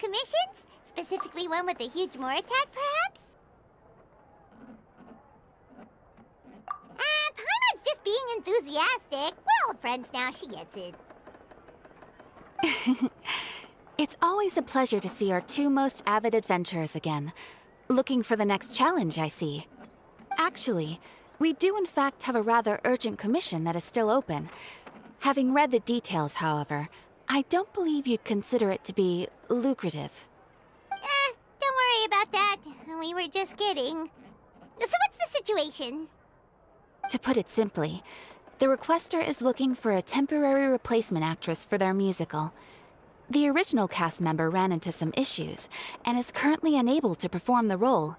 commissions? Specifically one with a huge more attack, perhaps? Paimon's just being enthusiastic. We're old friends now, she gets it. It's always a pleasure to see our two most avid adventurers again. Looking for the next challenge, I see. Actually, we do in fact have a rather urgent commission that is still open. Having read the details, however, I don't believe you'd consider it to be lucrative. Don't worry about that. We were just kidding. So what's the situation? To put it simply, the requester is looking for a temporary replacement actress for their musical. The original cast member ran into some issues and is currently unable to perform the role.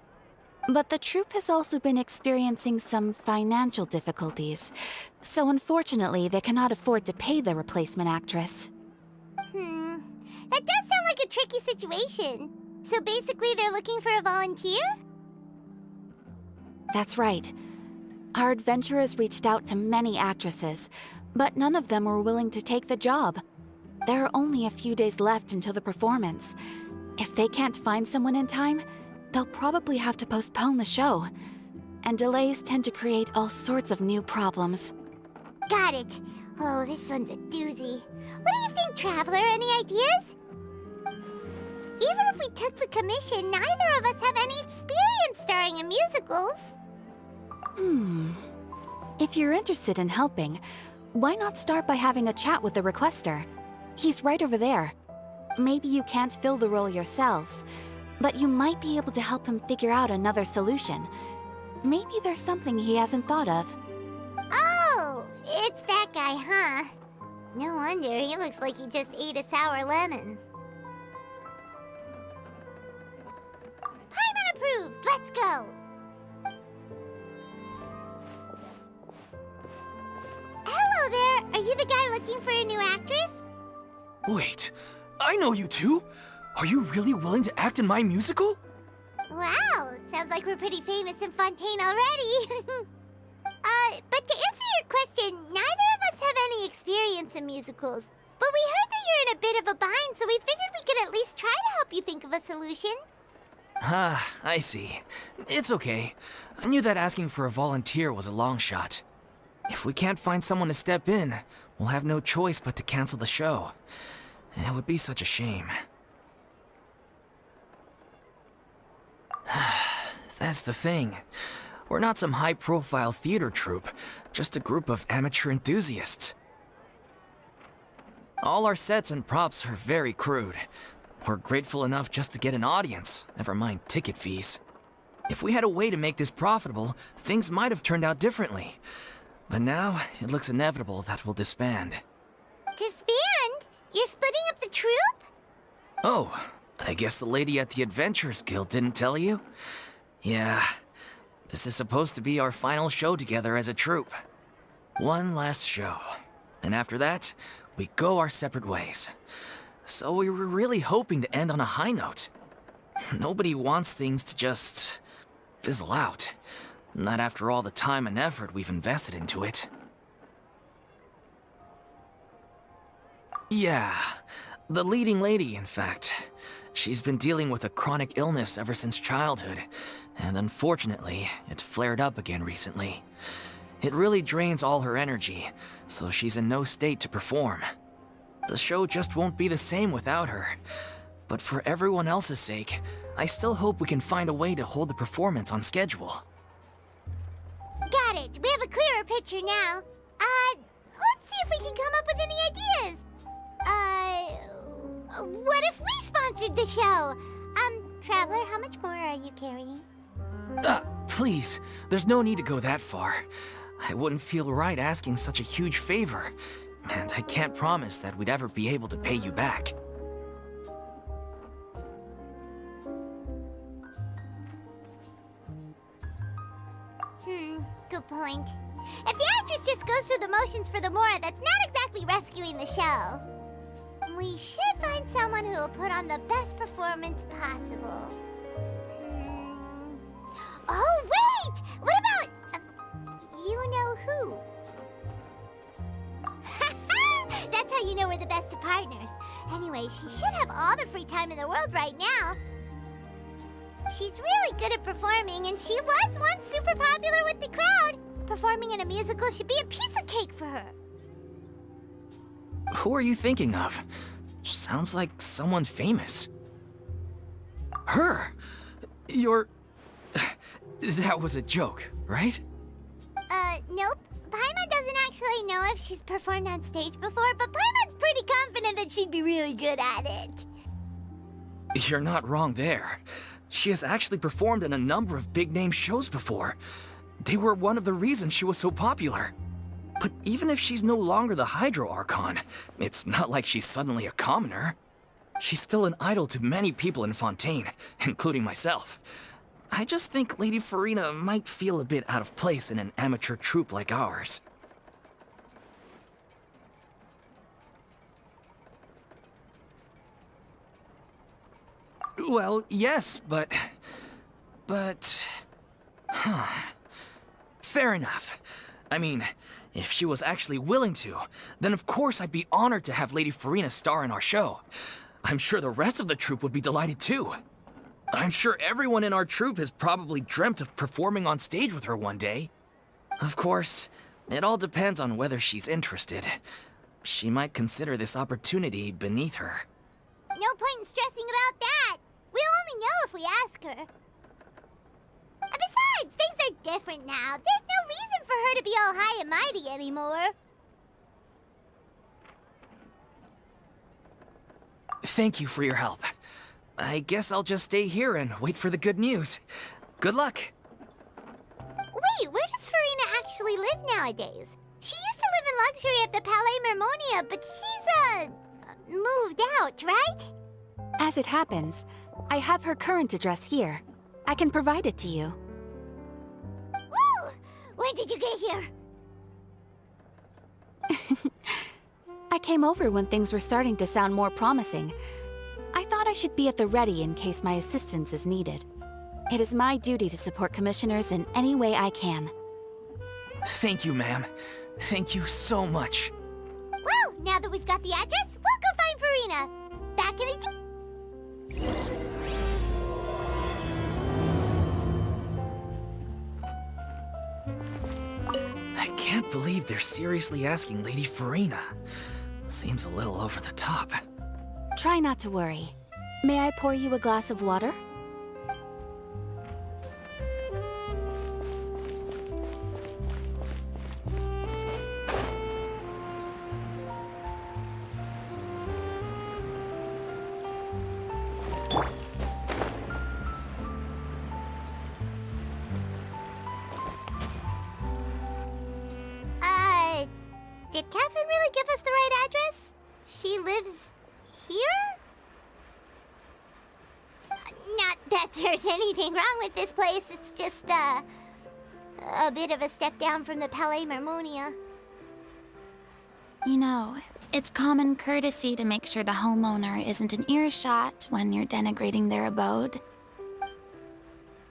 But the troupe has also been experiencing some financial difficulties, so unfortunately they cannot afford to pay the replacement actress. That does sound like a tricky situation. So basically they're looking for a volunteer? That's right. Our adventurers reached out to many actresses, but none of them were willing to take the job. There are only a few days left until the performance. If they can't find someone in time, they'll probably have to postpone the show. And delays tend to create all sorts of new problems. Got it. Oh, this one's a doozy. What do you think, Traveler? Any ideas? Even if we took the commission, neither of us have any experience starring in musicals. If you're interested in helping, why not start by having a chat with the requester? He's right over there. Maybe you can't fill the role yourselves, but you might be able to help him figure out another solution. Maybe there's something he hasn't thought of. Oh, it's that guy, huh? No wonder, he looks like he just ate a sour lemon. Paimon approves! Let's go! Hello there! Are you the guy looking for a new actress? Wait, I know you two! Are you really willing to act in my musical? Wow, sounds like we're pretty famous in Fontaine already. But to answer your question, neither of us have any experience in musicals. But we heard that you're in a bit of a bind, so we figured we could at least try to help you think of a solution. Ah, I see. It's okay. I knew that asking for a volunteer was a long shot. If we can't find someone to step in, we'll have no choice but to cancel the show. It would be such a shame. That's the thing. We're not some high-profile theater troupe, just a group of amateur enthusiasts. All our sets and props are very crude. We're grateful enough just to get an audience, never mind ticket fees. If we had a way to make this profitable, things might have turned out differently. But now, it looks inevitable that we'll disband. Disband? You're splitting up the troupe? Oh, I guess the lady at the Adventurers Guild didn't tell you? Yeah, this is supposed to be our final show together as a troupe. One last show. And after that, we go our separate ways. So we were really hoping to end on a high note. Nobody wants things to just fizzle out. Not after all the time and effort we've invested into it. Yeah, the leading lady, in fact. She's been dealing with a chronic illness ever since childhood, and unfortunately, it flared up again recently. It really drains all her energy, so she's in no state to perform. The show just won't be the same without her. But for everyone else's sake, I still hope we can find a way to hold the performance on schedule. Got it. We have a clearer picture now. Let's see if we can come up with any ideas. What if we sponsored the show? Traveler, how much more are you carrying? Please, there's no need to go that far. I wouldn't feel right asking such a huge favor, and I can't promise that we'd ever be able to pay you back. Good point. If the actress just goes through the motions for the Mora, that's not exactly rescuing the show. We should find someone who will put on the best performance possible. Oh, wait! What about... you know who? That's how you know we're the best of partners. Anyway, Anyway, she should have all the free time in the world right now. She's really good at performing, and she was once super popular with the crowd. Performing in a musical should be a piece of cake for her. Who are you thinking of? Sounds like someone famous. Her? You're... That was a joke, right? Nope. Paimon doesn't actually know if she's performed on stage before, but Paimon's pretty confident that she'd be really good at it. You're not wrong there. She has actually performed in a number of big-name shows before. They were one of the reasons she was so popular. But even if she's no longer the Hydro Archon, it's not like she's suddenly a commoner. She's still an idol to many people in Fontaine, including myself. I just think Lady Furina might feel a bit out of place in an amateur troupe like ours. Well, yes, but... Fair enough. I mean, if she was actually willing to, then of course I'd be honored to have Lady Furina star in our show. I'm sure the rest of the troupe would be delighted too. I'm sure everyone in our troupe has probably dreamt of performing on stage with her one day. Of course, it all depends on whether she's interested. She might consider this opportunity beneath her. No point in stressing about that. We'll only know if we ask her. And besides, things are different now. There's no reason for her to be all high and mighty anymore. Thank you for your help. I guess I'll just stay here and wait for the good news. Good luck. Wait, where does Furina actually live nowadays? She used to live in luxury at the Palais Mermonia, but she's, moved out, right? As it happens, I have her current address here. I can provide it to you. Woo! When did you get here? I came over when things were starting to sound more promising. I thought I should be at the ready in case my assistance is needed. It is my duty to support commissioners in any way I can. Thank you, ma'am. Thank you so much. Well, now that we've got the address, we'll go find Furina. Back in the... I can't believe they're seriously asking Lady Furina. Seems a little over the top. Try not to worry. May I pour you a glass of water? Did Catherine really give us the right address? She lives here? Not that there's anything wrong with this place, it's just, a bit of a step down from the Palais Mermonia. You know, it's common courtesy to make sure the homeowner isn't in earshot when you're denigrating their abode.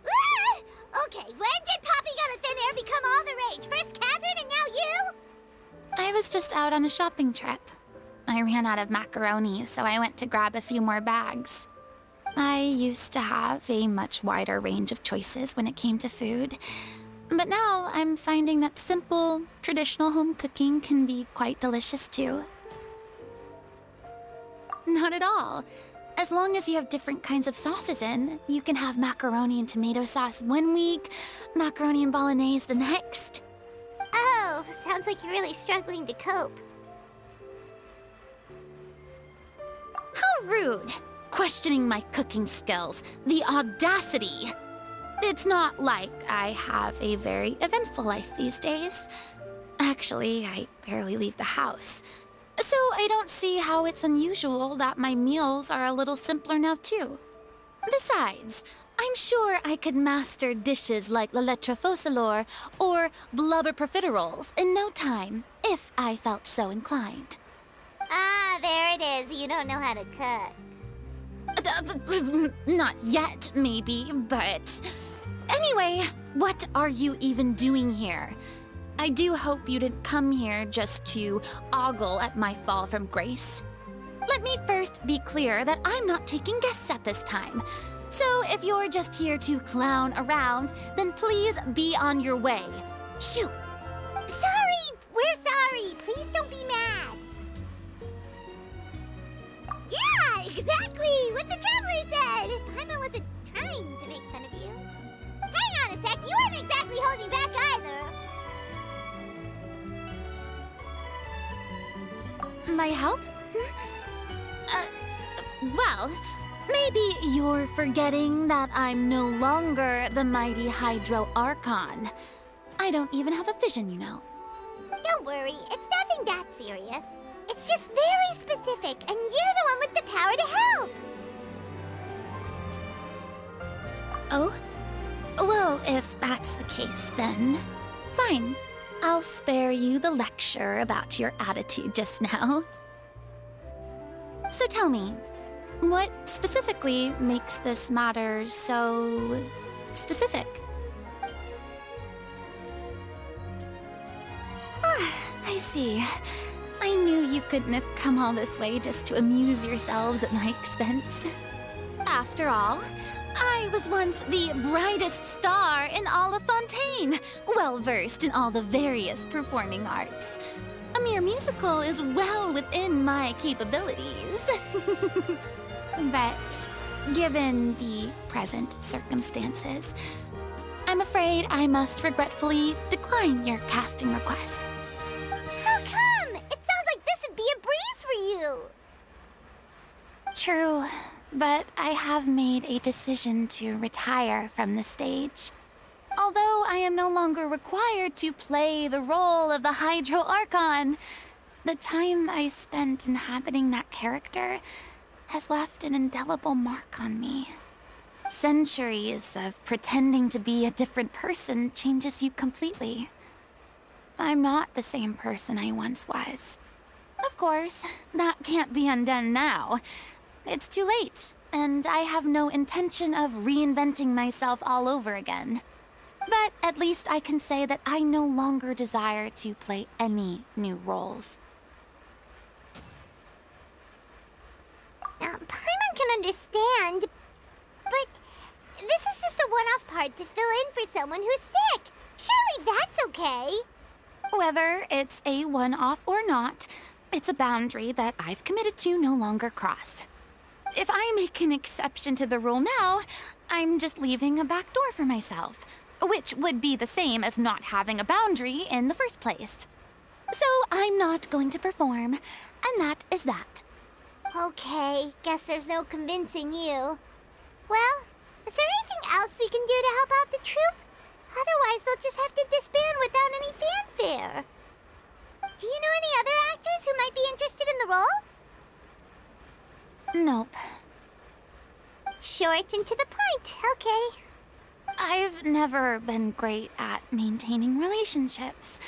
Ah! Okay, when did popping out of thin air become all the rage? First Catherine and now you? I was just out on a shopping trip. I ran out of macaroni, so I went to grab a few more bags. I used to have a much wider range of choices when it came to food, but now I'm finding that simple, traditional home cooking can be quite delicious too. Not at all. As long as you have different kinds of sauces in, you can have macaroni and tomato sauce one week, macaroni and bolognese the next. Oh, sounds like you're really struggling to cope. How rude! Questioning my cooking skills. The audacity! It's not like I have a very eventful life these days. Actually, I barely leave the house. So I don't see how it's unusual that my meals are a little simpler now too. Besides, I'm sure I could master dishes like la lettre faucilor or blubber profiteroles in no time, if I felt so inclined. Ah, there it is. You don't know how to cook. Not yet, maybe, but... Anyway, what are you even doing here? I do hope you didn't come here just to ogle at my fall from grace. Let me first be clear that I'm not taking guests at this time. So if you're just here to clown around, then please be on your way. Shoo! Sorry! We're sorry! Please don't be mad! Yeah, exactly! What the traveler said! Paimon wasn't trying to make fun of you. Hang on a sec, you weren't exactly holding back either. My help? Well, maybe you're forgetting that I'm no longer the mighty Hydro Archon. I don't even have a vision, you know. Don't worry, it's nothing that serious. It's just very specific, and you're the one with the power to help! Oh? Well, if that's the case, then fine. I'll spare you the lecture about your attitude just now. So tell me, what specifically makes this matter so specific? Ah, I see. I knew you couldn't have come all this way just to amuse yourselves at my expense. After all, I was once the brightest star in all of Fontaine, well-versed in all the various performing arts. A mere musical is well within my capabilities. But given the present circumstances, I'm afraid I must regretfully decline your casting request. How come? It sounds like this would be a breeze for you. True, but I have made a decision to retire from the stage. Although I am no longer required to play the role of the Hydro Archon, the time I spent inhabiting that character has left an indelible mark on me. Centuries of pretending to be a different person changes you completely. I'm not the same person I once was. Of course, that can't be undone now. It's too late, and I have no intention of reinventing myself all over again. But at least I can say that I no longer desire to play any new roles. Paimon can understand, but this is just a one-off part to fill in for someone who's sick. Surely that's okay. Whether it's a one-off or not, it's a boundary that I've committed to no longer cross. If I make an exception to the rule now, I'm just leaving a back door for myself, which would be the same as not having a boundary in the first place. So I'm not going to perform, and that is that. Okay, guess there's no convincing you. Well, is there anything else we can do to help out the troupe? Otherwise, they'll just have to disband without any fanfare. Do you know any other actors who might be interested in the role? Nope. Short and to the point, okay. I've never been great at maintaining relationships.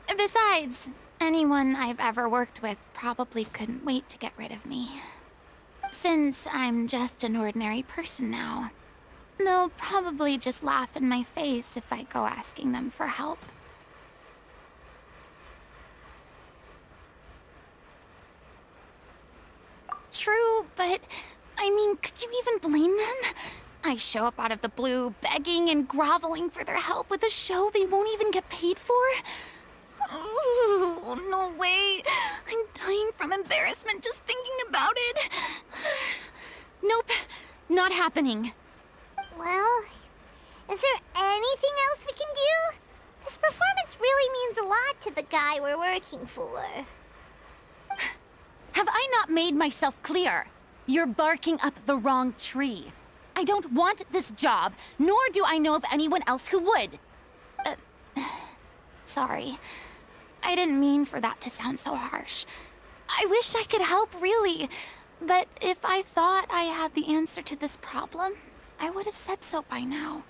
Besides, anyone I've ever worked with probably couldn't wait to get rid of me. Since I'm just an ordinary person now, they'll probably just laugh in my face if I go asking them for help. True, but I mean, could you even blame them? I show up out of the blue, begging and groveling for their help with a show they won't even get paid for? Ooh, no way. I'm dying from embarrassment just thinking about it. Nope, not happening. Well, is there anything else we can do? This performance really means a lot to the guy we're working for. Have I not made myself clear? You're barking up the wrong tree. I don't want this job, nor do I know of anyone else who would. Sorry. I didn't mean for that to sound so harsh. I wish I could help, really. But if I thought I had the answer to this problem, I would have said so by now.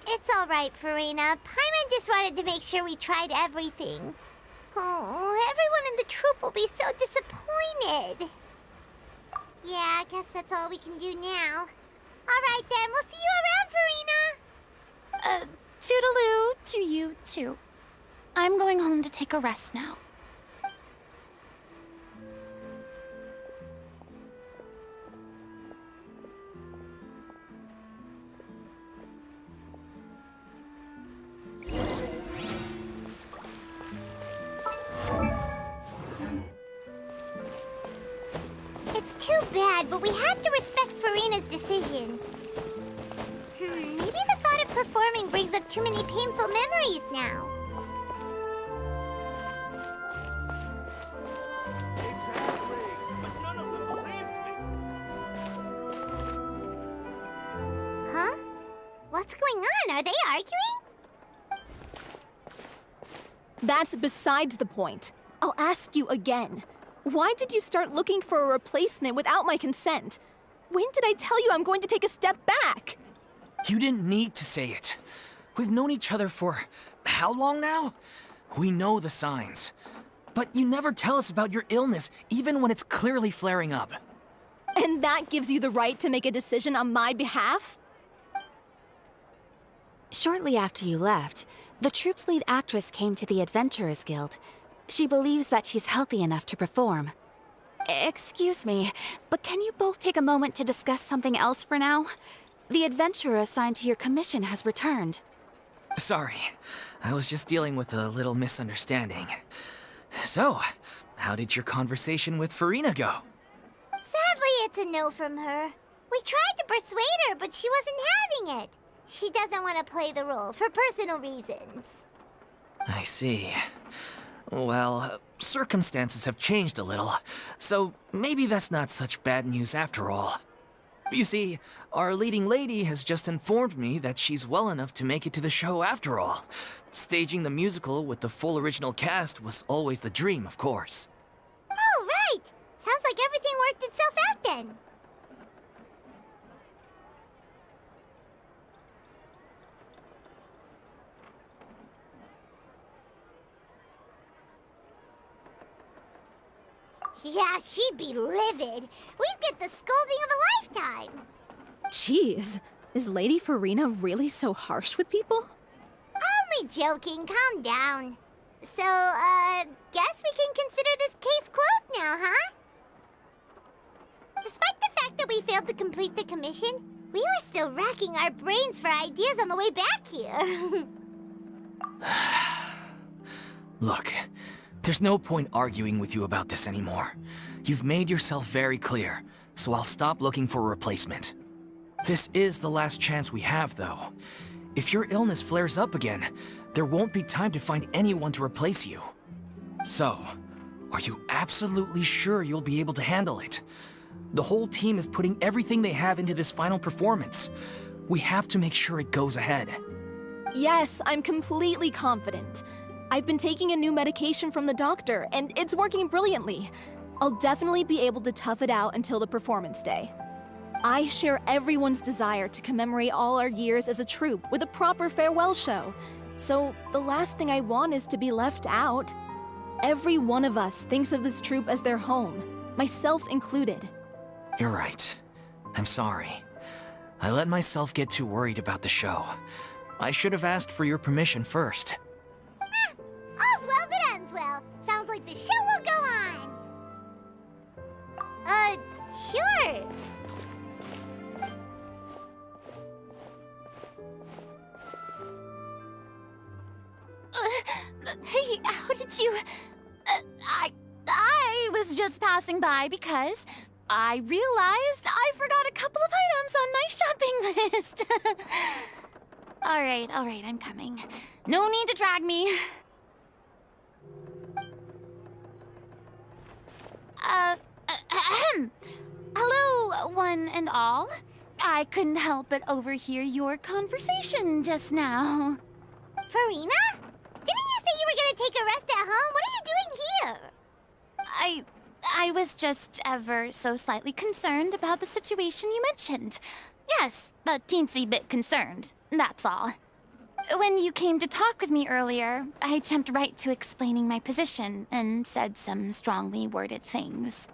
It's all right, Furina. Paimon just wanted to make sure we tried everything. Oh, everyone in the troupe will be so disappointed. Yeah, I guess that's all we can do now. All right, then. We'll see you around, Furina. Toodaloo to you, too. I'm going home to take a rest now. bad, but we have to respect Furina's decision. Maybe the thought of performing brings up too many painful memories now. Exactly. But none of them believed me. Huh? What's going on? Are they arguing? That's besides the point. I'll ask you again. Why did you start looking for a replacement without my consent? When did I tell you I'm going to take a step back? You didn't need to say it. We've known each other for how long now? We know the signs. But you never tell us about your illness, even when it's clearly flaring up. And that gives you the right to make a decision on my behalf? Shortly after you left, the troupe's lead actress came to the Adventurers Guild. She believes that she's healthy enough to perform. Excuse me, but can you both take a moment to discuss something else for now? The adventurer assigned to your commission has returned. Sorry, I was just dealing with a little misunderstanding. So, how did your conversation with Furina go? Sadly, it's a no from her. We tried to persuade her, but she wasn't having it. She doesn't want to play the role for personal reasons. I see. Well, circumstances have changed a little, so maybe that's not such bad news after all. You see, our leading lady has just informed me that she's well enough to make it to the show after all. Staging the musical with the full original cast was always the dream, of course. Oh, right! Sounds like everything worked itself out then. Yeah, she'd be livid. We'd get the scolding of a lifetime. Jeez, is Lady Furina really so harsh with people? Only joking, calm down. So, guess we can consider this case closed now, huh? Despite the fact that we failed to complete the commission, we were still racking our brains for ideas on the way back here. Look, there's no point arguing with you about this anymore. You've made yourself very clear, so I'll stop looking for a replacement. This is the last chance we have, though. If your illness flares up again, there won't be time to find anyone to replace you. So, are you absolutely sure you'll be able to handle it? The whole team is putting everything they have into this final performance. We have to make sure it goes ahead. Yes, I'm completely confident. I've been taking a new medication from the doctor, and it's working brilliantly. I'll definitely be able to tough it out until the performance day. I share everyone's desire to commemorate all our years as a troupe with a proper farewell show. So the last thing I want is to be left out. Every one of us thinks of this troupe as their home, myself included. You're right. I'm sorry. I let myself get too worried about the show. I should have asked for your permission first. All's well that ends well. Sounds like the show will go on. Sure. Hey, how did you... I was just passing by because I realized I forgot a couple of items on my shopping list. All right, I'm coming. No need to drag me. Hello, one and all. I couldn't help but overhear your conversation just now. Furina? Didn't you say you were gonna take a rest at home? What are you doing here? I was just ever so slightly concerned about the situation you mentioned. Yes, a teensy bit concerned, that's all. When you came to talk with me earlier, I jumped right to explaining my position and said some strongly worded things.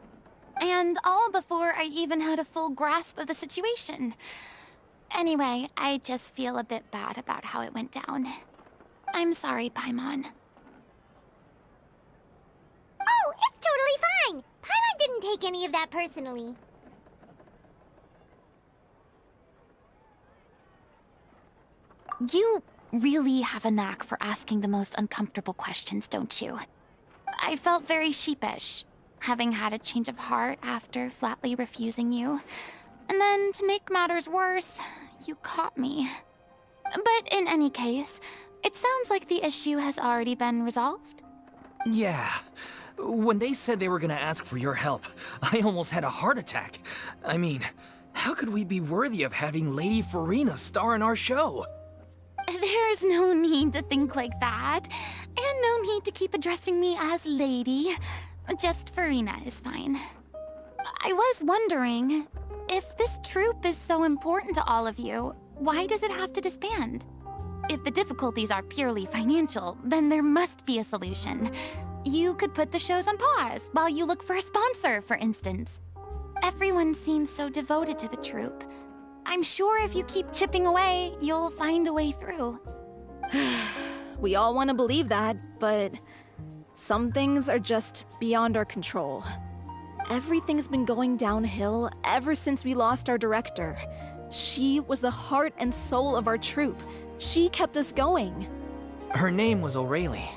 And all before I even had a full grasp of the situation. Anyway, I just feel a bit bad about how it went down. I'm sorry, Paimon. Oh, it's totally fine. Paimon didn't take any of that personally. You really have a knack for asking the most uncomfortable questions, don't you? I felt very sheepish. having had a change of heart after flatly refusing you. And then, to make matters worse, you caught me. But in any case, it sounds like the issue has already been resolved. Yeah. When they said they were gonna ask for your help, I almost had a heart attack. I mean, how could we be worthy of having Lady Furina star in our show? There's no need to think like that, and no need to keep addressing me as lady. Just Furina is fine. I was wondering, if this troupe is so important to all of you, why does it have to disband? If the difficulties are purely financial, then there must be a solution. You could put the shows on pause while you look for a sponsor, for instance. Everyone seems so devoted to the troupe. I'm sure if you keep chipping away, you'll find a way through. We all want to believe that, but some things are just beyond our control. Everything's been going downhill ever since we lost our director. She was the heart and soul of our troupe. She kept us going. Her name was O'Reilly,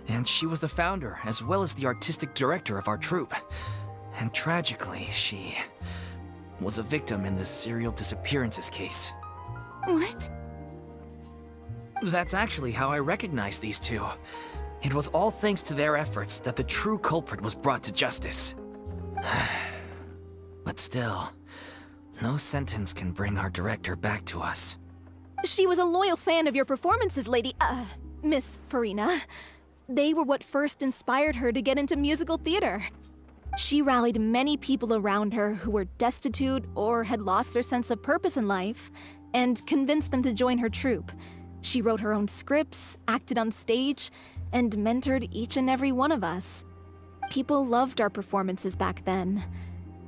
and she was the founder as well as the artistic director of our troupe. And tragically, she was a victim in the serial disappearances case. What? That's actually how I recognized these two. It was all thanks to their efforts that the true culprit was brought to justice. But still, no sentence can bring our director back to us. She was a loyal fan of your performances, Miss Furina. They were what first inspired her to get into musical theater. She rallied many people around her who were destitute or had lost their sense of purpose in life, and convinced them to join her troupe. She wrote her own scripts, acted on stage, and mentored each and every one of us. People loved our performances back then.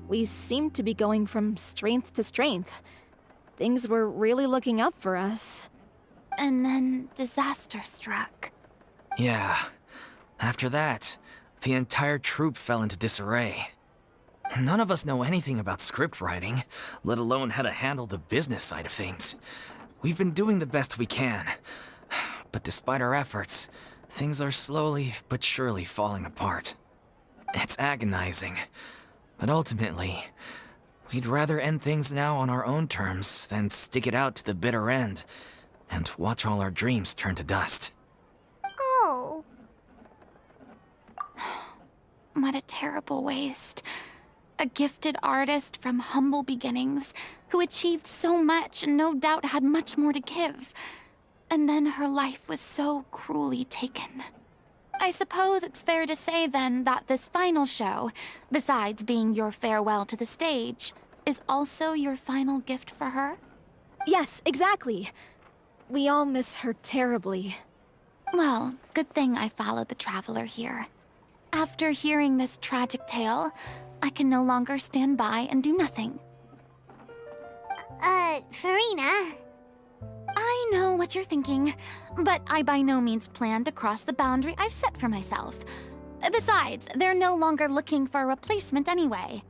We seemed to be going from strength to strength. Things were really looking up for us. And then disaster struck. Yeah. After that, the entire troupe fell into disarray. None of us know anything about script writing, let alone how to handle the business side of things. We've been doing the best we can. But despite our efforts, things are slowly but surely falling apart. It's agonizing. But ultimately, we'd rather end things now on our own terms than stick it out to the bitter end and watch all our dreams turn to dust. Oh. What a terrible waste. A gifted artist from humble beginnings who achieved so much and no doubt had much more to give. And then her life was so cruelly taken. I suppose it's fair to say then that this final show, besides being your farewell to the stage, is also your final gift for her? Yes, exactly. We all miss her terribly. Well, good thing I followed the traveler here. After hearing this tragic tale, I can no longer stand by and do nothing. Furina. I know what you're thinking, but I by no means plan to cross the boundary I've set for myself. Besides, they're no longer looking for a replacement anyway.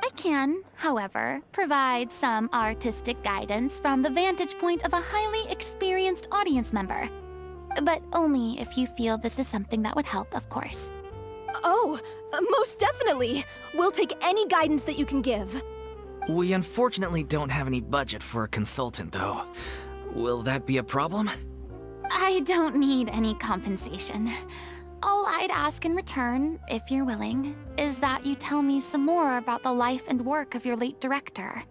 I can, however, provide some artistic guidance from the vantage point of a highly experienced audience member. But only if you feel this is something that would help, of course. Oh, most definitely! We'll take any guidance that you can give. We unfortunately don't have any budget for a consultant, though. Will that be a problem? I don't need any compensation. All I'd ask in return, if you're willing, is that you tell me some more about the life and work of your late director.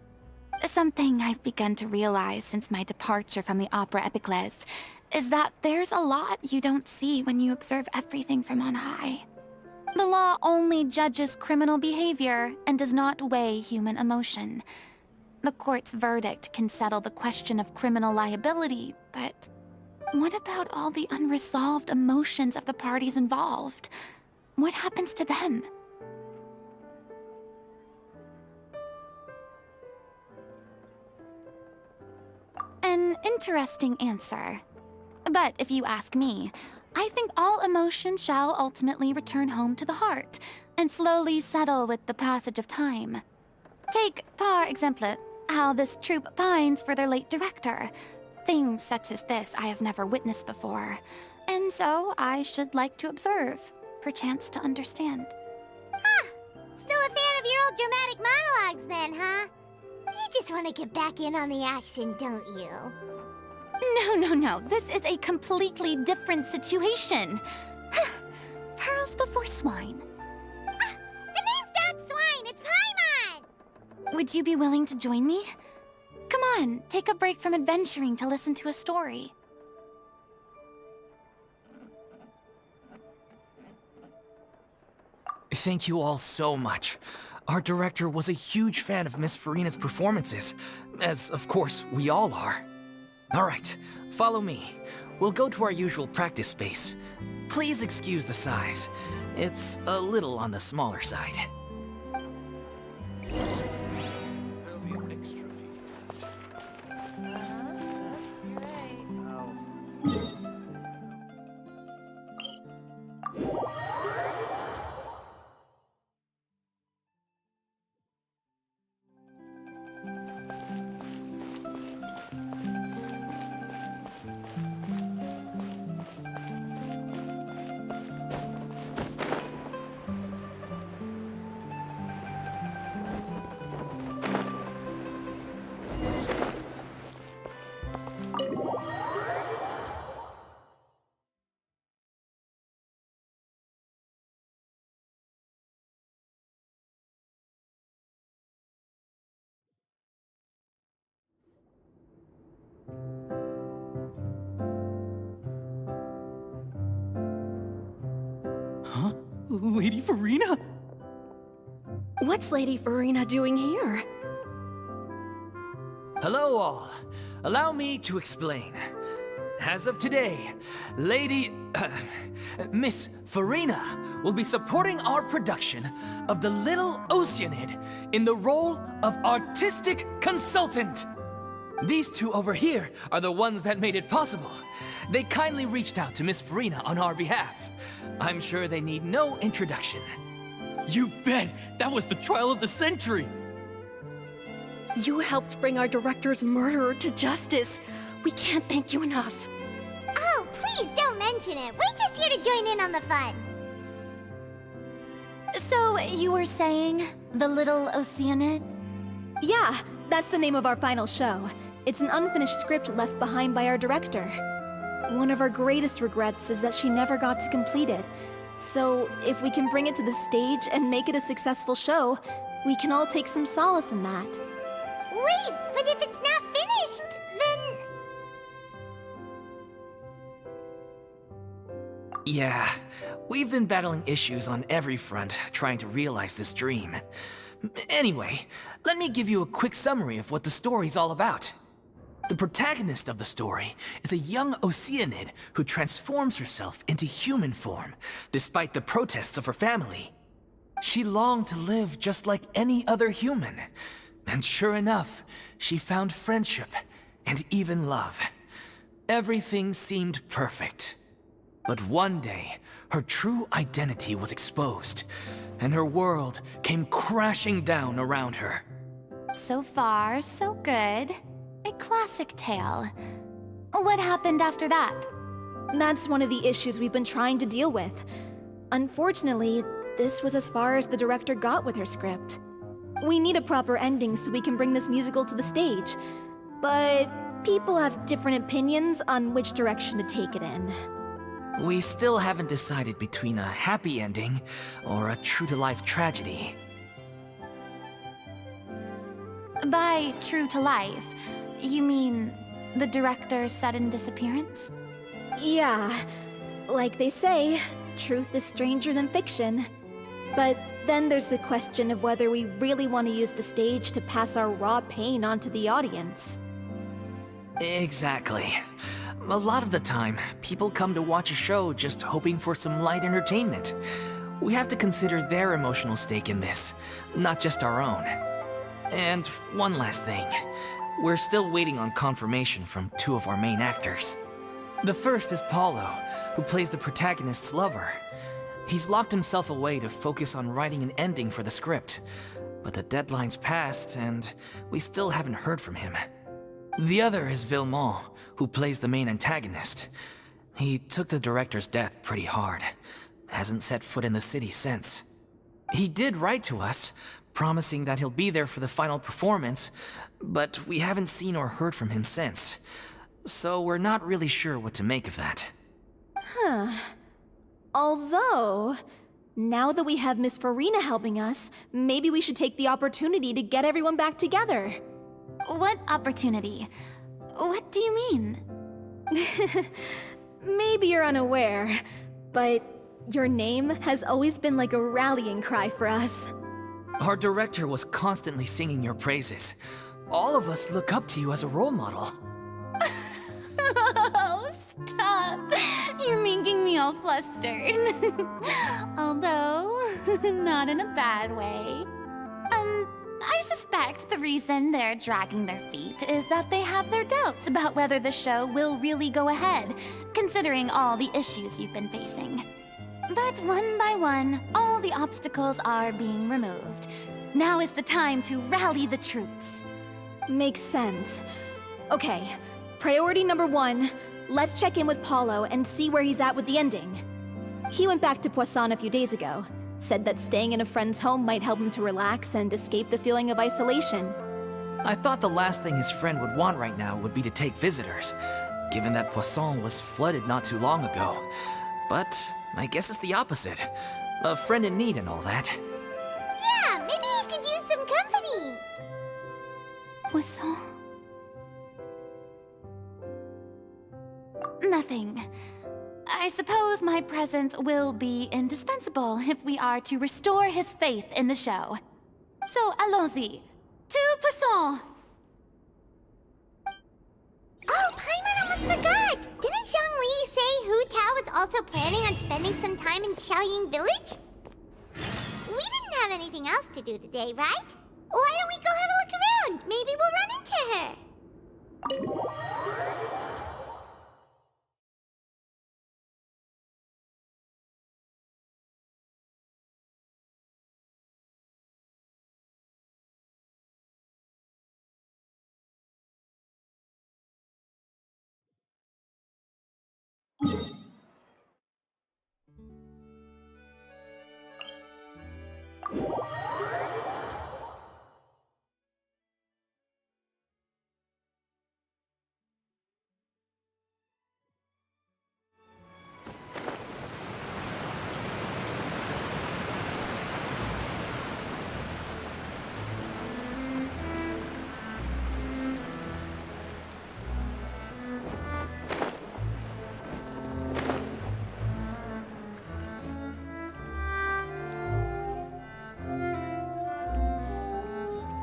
Something I've begun to realize since my departure from the Opera Epiclese is that there's a lot you don't see when you observe everything from on high. The law only judges criminal behavior and does not weigh human emotion. The court's verdict can settle the question of criminal liability, but what about all the unresolved emotions of the parties involved? What happens to them? An interesting answer. But if you ask me, I think all emotion shall ultimately return home to the heart and slowly settle with the passage of time. Take, par exemple, how this troupe pines for their late director. Things such as this I have never witnessed before, and so I should like to observe, perchance to understand. dramatic monologues then, huh? You just want to get back in on the action, don't you? No. This is a completely different situation. Pearls before swine. The name's not Swine, it's Paimon! Would you be willing to join me? Come on, take a break from adventuring to listen to a story. Thank you all so much. Our director was a huge fan of Miss Furina's performances, as of course we all are. Alright, follow me. We'll go to our usual practice space. Please excuse the size. It's a little on the smaller side. There'll be an extra fee for that. You're right. Huh? Lady Furina? What's Lady Furina doing here? Hello all. Allow me to explain. As of today, Miss Furina will be supporting our production of The Little Oceanid in the role of artistic consultant. These two over here are the ones that made it possible. They kindly reached out to Miss Furina on our behalf. I'm sure they need no introduction. You bet! That was the trial of the century! You helped bring our director's murderer to justice. We can't thank you enough. Oh, please don't mention it. We're just here to join in on the fun. So, you were saying The Little Oceanid? Yeah, that's the name of our final show. It's an unfinished script left behind by our director. One of our greatest regrets is that she never got to complete it. So, if we can bring it to the stage and make it a successful show, we can all take some solace in that. Wait, but if it's not finished, then... Yeah, we've been battling issues on every front trying to realize this dream. Anyway, let me give you a quick summary of what the story's all about. The protagonist of the story is a young Oceanid who transforms herself into human form, despite the protests of her family. She longed to live just like any other human, and sure enough, she found friendship and even love. Everything seemed perfect. But one day, her true identity was exposed, and her world came crashing down around her. So far, so good. A classic tale. What happened after that? That's one of the issues we've been trying to deal with. Unfortunately, this was as far as the director got with her script. We need a proper ending so we can bring this musical to the stage. But people have different opinions on which direction to take it in. We still haven't decided between a happy ending or a true-to-life tragedy. By true to life, you mean the director's sudden disappearance? Yeah, like they say, truth is stranger than fiction. But then there's the question of whether we really want to use the stage to pass our raw pain onto the audience. Exactly. A lot of the time, people come to watch a show just hoping for some light entertainment. We have to consider their emotional stake in this, not just our own. And one last thing. We're still waiting on confirmation from two of our main actors. The first is Paulo, who plays the protagonist's lover. He's locked himself away to focus on writing an ending for the script, but the deadline's passed and we still haven't heard from him. The other is Villemont, who plays the main antagonist. He took the director's death pretty hard. Hasn't set foot in the city since. He did write to us, promising that he'll be there for the final performance, but we haven't seen or heard from him since. So we're not really sure what to make of that. Although, now that we have Miss Furina helping us, maybe we should take the opportunity to get everyone back together. What opportunity? What do you mean? Maybe you're unaware, but your name has always been like a rallying cry for us. Our director was constantly singing your praises. All of us look up to you as a role model. Oh, stop! You're making me all flustered. Although, not in a bad way. I suspect the reason they're dragging their feet is that they have their doubts about whether the show will really go ahead, considering all the issues you've been facing. But one by one, all the obstacles are being removed. Now is the time to rally the troops. Makes sense. Okay, priority number 1, let's check in with Paulo and see where he's at with the ending. He went back to Poisson a few days ago, said that staying in a friend's home might help him to relax and escape the feeling of isolation. I thought the last thing his friend would want right now would be to take visitors, given that Poisson was flooded not too long ago. But I guess it's the opposite. A friend in need and all that. Yeah, maybe he could use some company. Poisson? Nothing. I suppose my presence will be indispensable if we are to restore his faith in the show. So, allons-y. To Poisson! Oh, Paimon almost forgot! Didn't Zhongli say Hu Tao was also planning on spending some time in Xiaoying Village? We didn't have anything else to do today, right? Why don't we go have a look around? Maybe we'll run into her.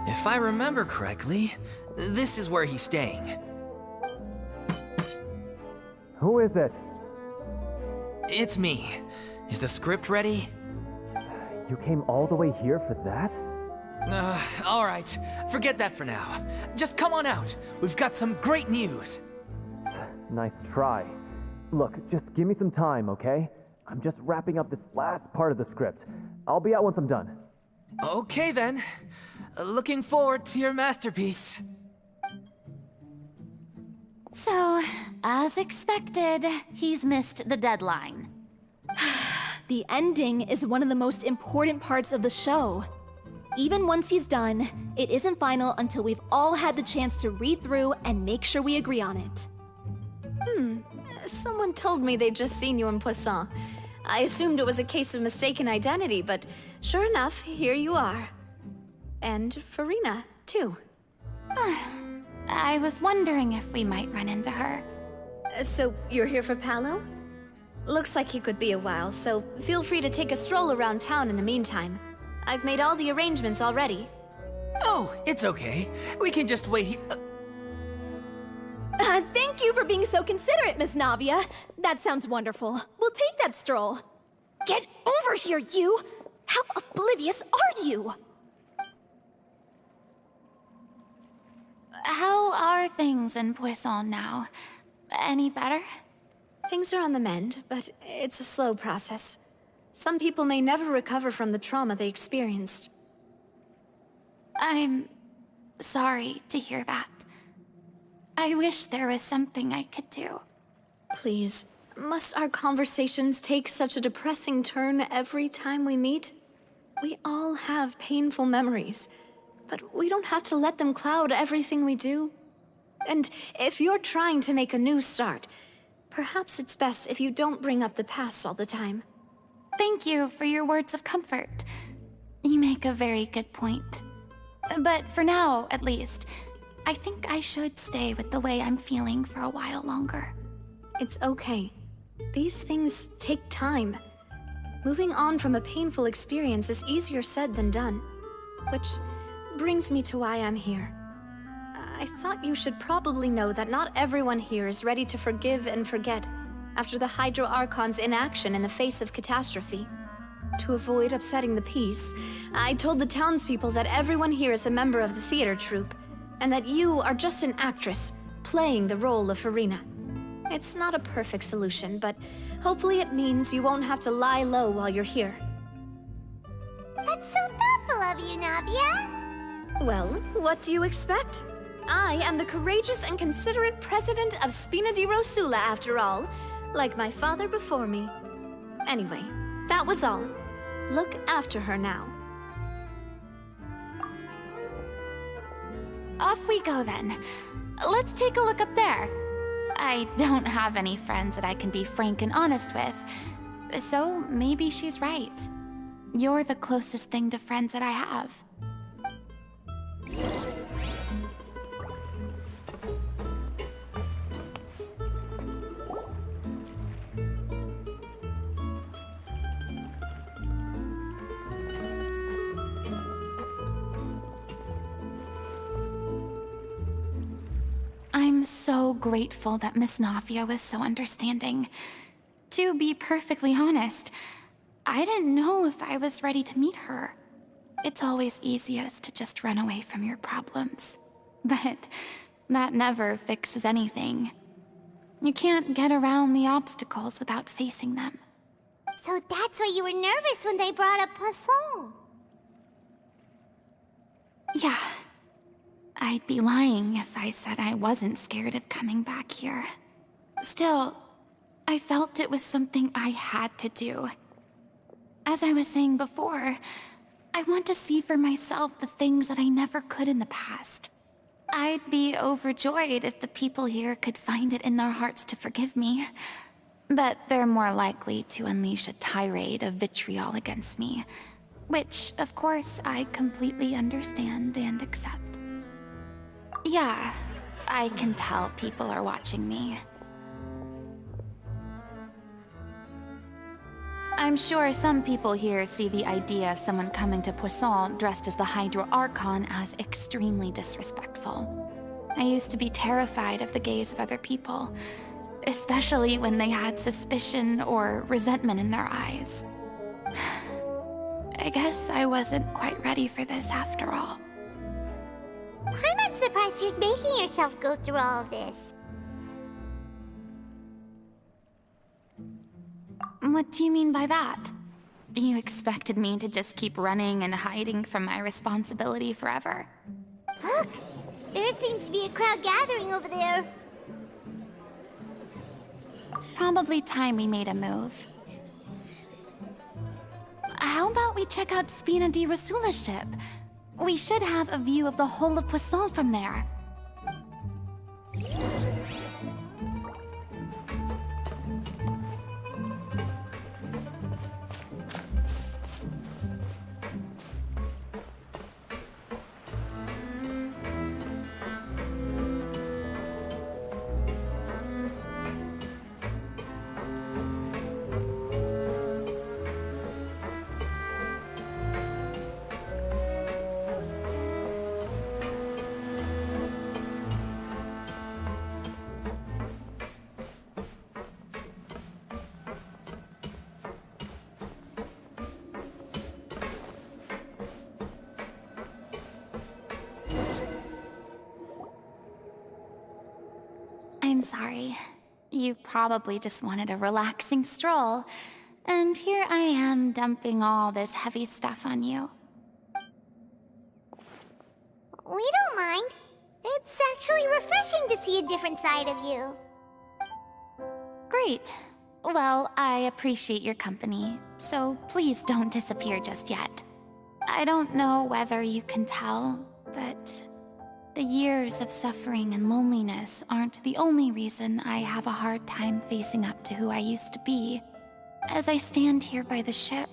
If I remember correctly, this is where he's staying. Who is it? It's me. Is the script ready? You came all the way here for that? All right. Forget that for now. Just come on out. We've got some great news. Nice try. Look, just give me some time, okay? I'm just wrapping up this last part of the script. I'll be out once I'm done. Okay then. Looking forward to your masterpiece. So, as expected, he's missed the deadline. The ending is one of the most important parts of the show. Even once he's done, it isn't final until we've all had the chance to read through and make sure we agree on it. Someone told me they'd just seen you in Poisson. I assumed it was a case of mistaken identity, but sure enough, here you are. And Furina, too. I was wondering if we might run into her. So, you're here for Paolo? Looks like he could be a while, so feel free to take a stroll around town in the meantime. I've made all the arrangements already. Oh, it's okay. We can just wait here. Thank you for being so considerate, Miss Navia. That sounds wonderful. We'll take that stroll. Get over here, you! How oblivious are you? How are things in Poisson now? Any better? Things are on the mend, but it's a slow process. Some people may never recover from the trauma they experienced. I'm sorry to hear that. I wish there was something I could do. Please, must our conversations take such a depressing turn every time we meet? We all have painful memories, but we don't have to let them cloud everything we do. And if you're trying to make a new start, perhaps it's best if you don't bring up the past all the time. Thank you for your words of comfort. You make a very good point. But for now, at least, I think I should stay with the way I'm feeling for a while longer. It's okay. These things take time. Moving on from a painful experience is easier said than done. Which brings me to why I'm here. I thought you should probably know that not everyone here is ready to forgive and forget after the Hydro Archon's inaction in the face of catastrophe. To avoid upsetting the peace, I told the townspeople that everyone here is a member of the theater troupe, and that you are just an actress playing the role of Furina. It's not a perfect solution, but hopefully it means you won't have to lie low while you're here. That's so thoughtful of you, Navia. Well, what do you expect? I am the courageous and considerate president of Spina di Rosula, after all, like my father before me. Anyway, that was all. Look after her now. Off we go then. Let's take a look up there. I don't have any friends that I can be frank and honest with, so maybe she's right. You're the closest thing to friends that I have. I'm so grateful that Miss Navia was so understanding. To be perfectly honest, I didn't know if I was ready to meet her. It's always easiest to just run away from your problems. But that never fixes anything. You can't get around the obstacles without facing them. So that's why you were nervous when they brought up Poisson. Yeah. I'd be lying if I said I wasn't scared of coming back here. Still, I felt it was something I had to do. As I was saying before, I want to see for myself the things that I never could in the past. I'd be overjoyed if the people here could find it in their hearts to forgive me. But they're more likely to unleash a tirade of vitriol against me, which, of course, I completely understand and accept. Yeah, I can tell people are watching me. I'm sure some people here see the idea of someone coming to Poisson dressed as the Hydro Archon as extremely disrespectful. I used to be terrified of the gaze of other people, especially when they had suspicion or resentment in their eyes. I guess I wasn't quite ready for this after all. I'm not surprised you're making yourself go through all of this. What do you mean by that? You expected me to just keep running and hiding from my responsibility forever? Look! There seems to be a crowd gathering over there. Probably time we made a move. How about we check out Spina di Rosula's ship? We should have a view of the whole of Poisson from there. I'm sorry. You probably just wanted a relaxing stroll, and here I am dumping all this heavy stuff on you. We don't mind. It's actually refreshing to see a different side of you. Great. Well, I appreciate your company, so please don't disappear just yet. I don't know whether you can tell, but the years of suffering and loneliness aren't the only reason I have a hard time facing up to who I used to be. As I stand here by the ship,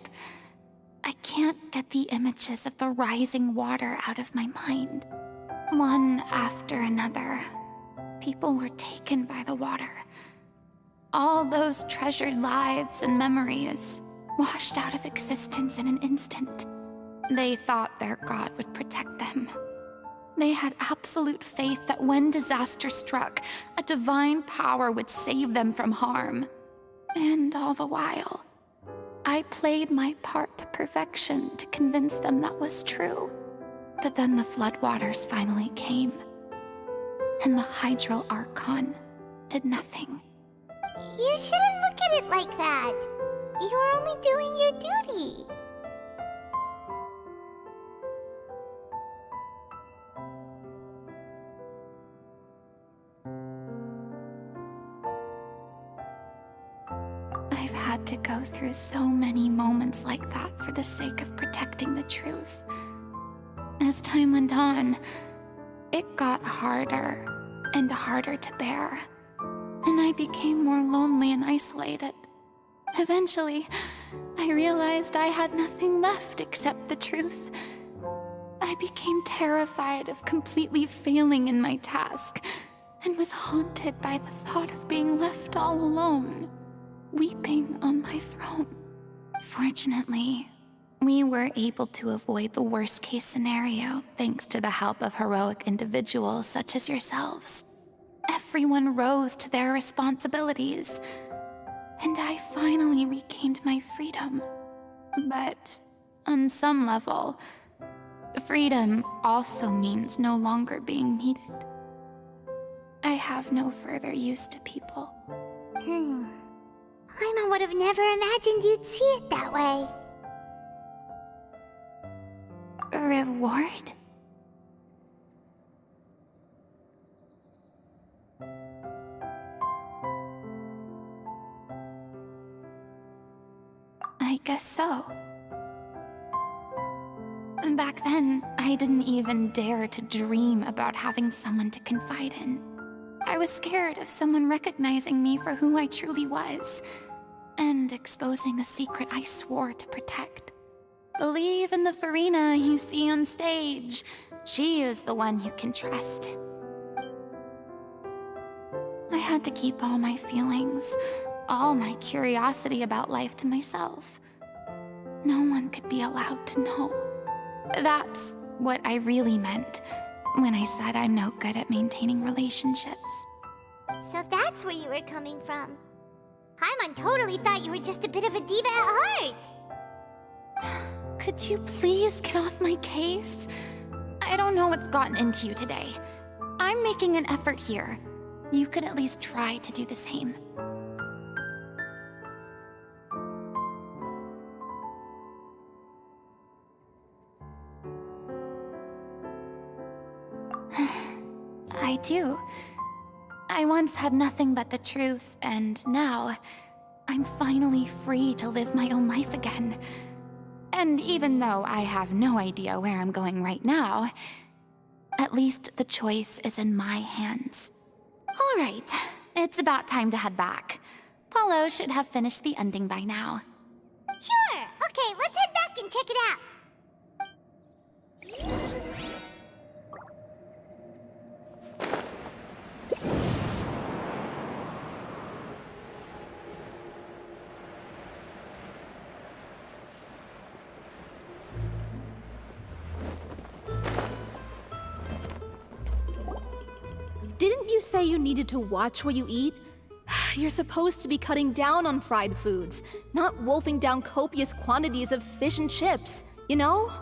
I can't get the images of the rising water out of my mind. One after another, people were taken by the water. All those treasured lives and memories washed out of existence in an instant. They thought their god would protect them. They had absolute faith that when disaster struck, a divine power would save them from harm. And all the while, I played my part to perfection to convince them that was true. But then the floodwaters finally came, and the Hydro Archon did nothing. You shouldn't look at it like that. You're only doing your duty. I've had to go through so many moments like that for the sake of protecting the truth. As time went on, it got harder and harder to bear, and I became more lonely and isolated. Eventually, I realized I had nothing left except the truth. I became terrified of completely failing in my task, and was haunted by the thought of being left all alone, weeping on my throne. Fortunately, we were able to avoid the worst-case scenario thanks to the help of heroic individuals such as yourselves. Everyone rose to their responsibilities, and I finally regained my freedom. But on some level, freedom also means no longer being needed. I have no further use to people. Paimon would have never imagined you'd see it that way. A reward? I guess so. Back then, I didn't even dare to dream about having someone to confide in. I was scared of someone recognizing me for who I truly was, and exposing the secret I swore to protect. Believe in the Furina you see on stage. She is the one you can trust. I had to keep all my feelings, all my curiosity about life to myself. No one could be allowed to know. That's what I really meant when I said I'm no good at maintaining relationships. So that's where you were coming from. Paimon totally thought you were just a bit of a diva at heart. Could you please get off my case? I don't know what's gotten into you today. I'm making an effort here. You could at least try to do the same. I do. I once had nothing but the truth, and now I'm finally free to live my own life again. And even though I have no idea where I'm going right now, at least the choice is in my hands. All right, it's about time to head back. Paulo should have finished the ending by now. Sure. Okay, let's head back and check it out. Didn't you say you needed to watch what you eat? You're supposed to be cutting down on fried foods, not wolfing down copious quantities of fish and chips, you know?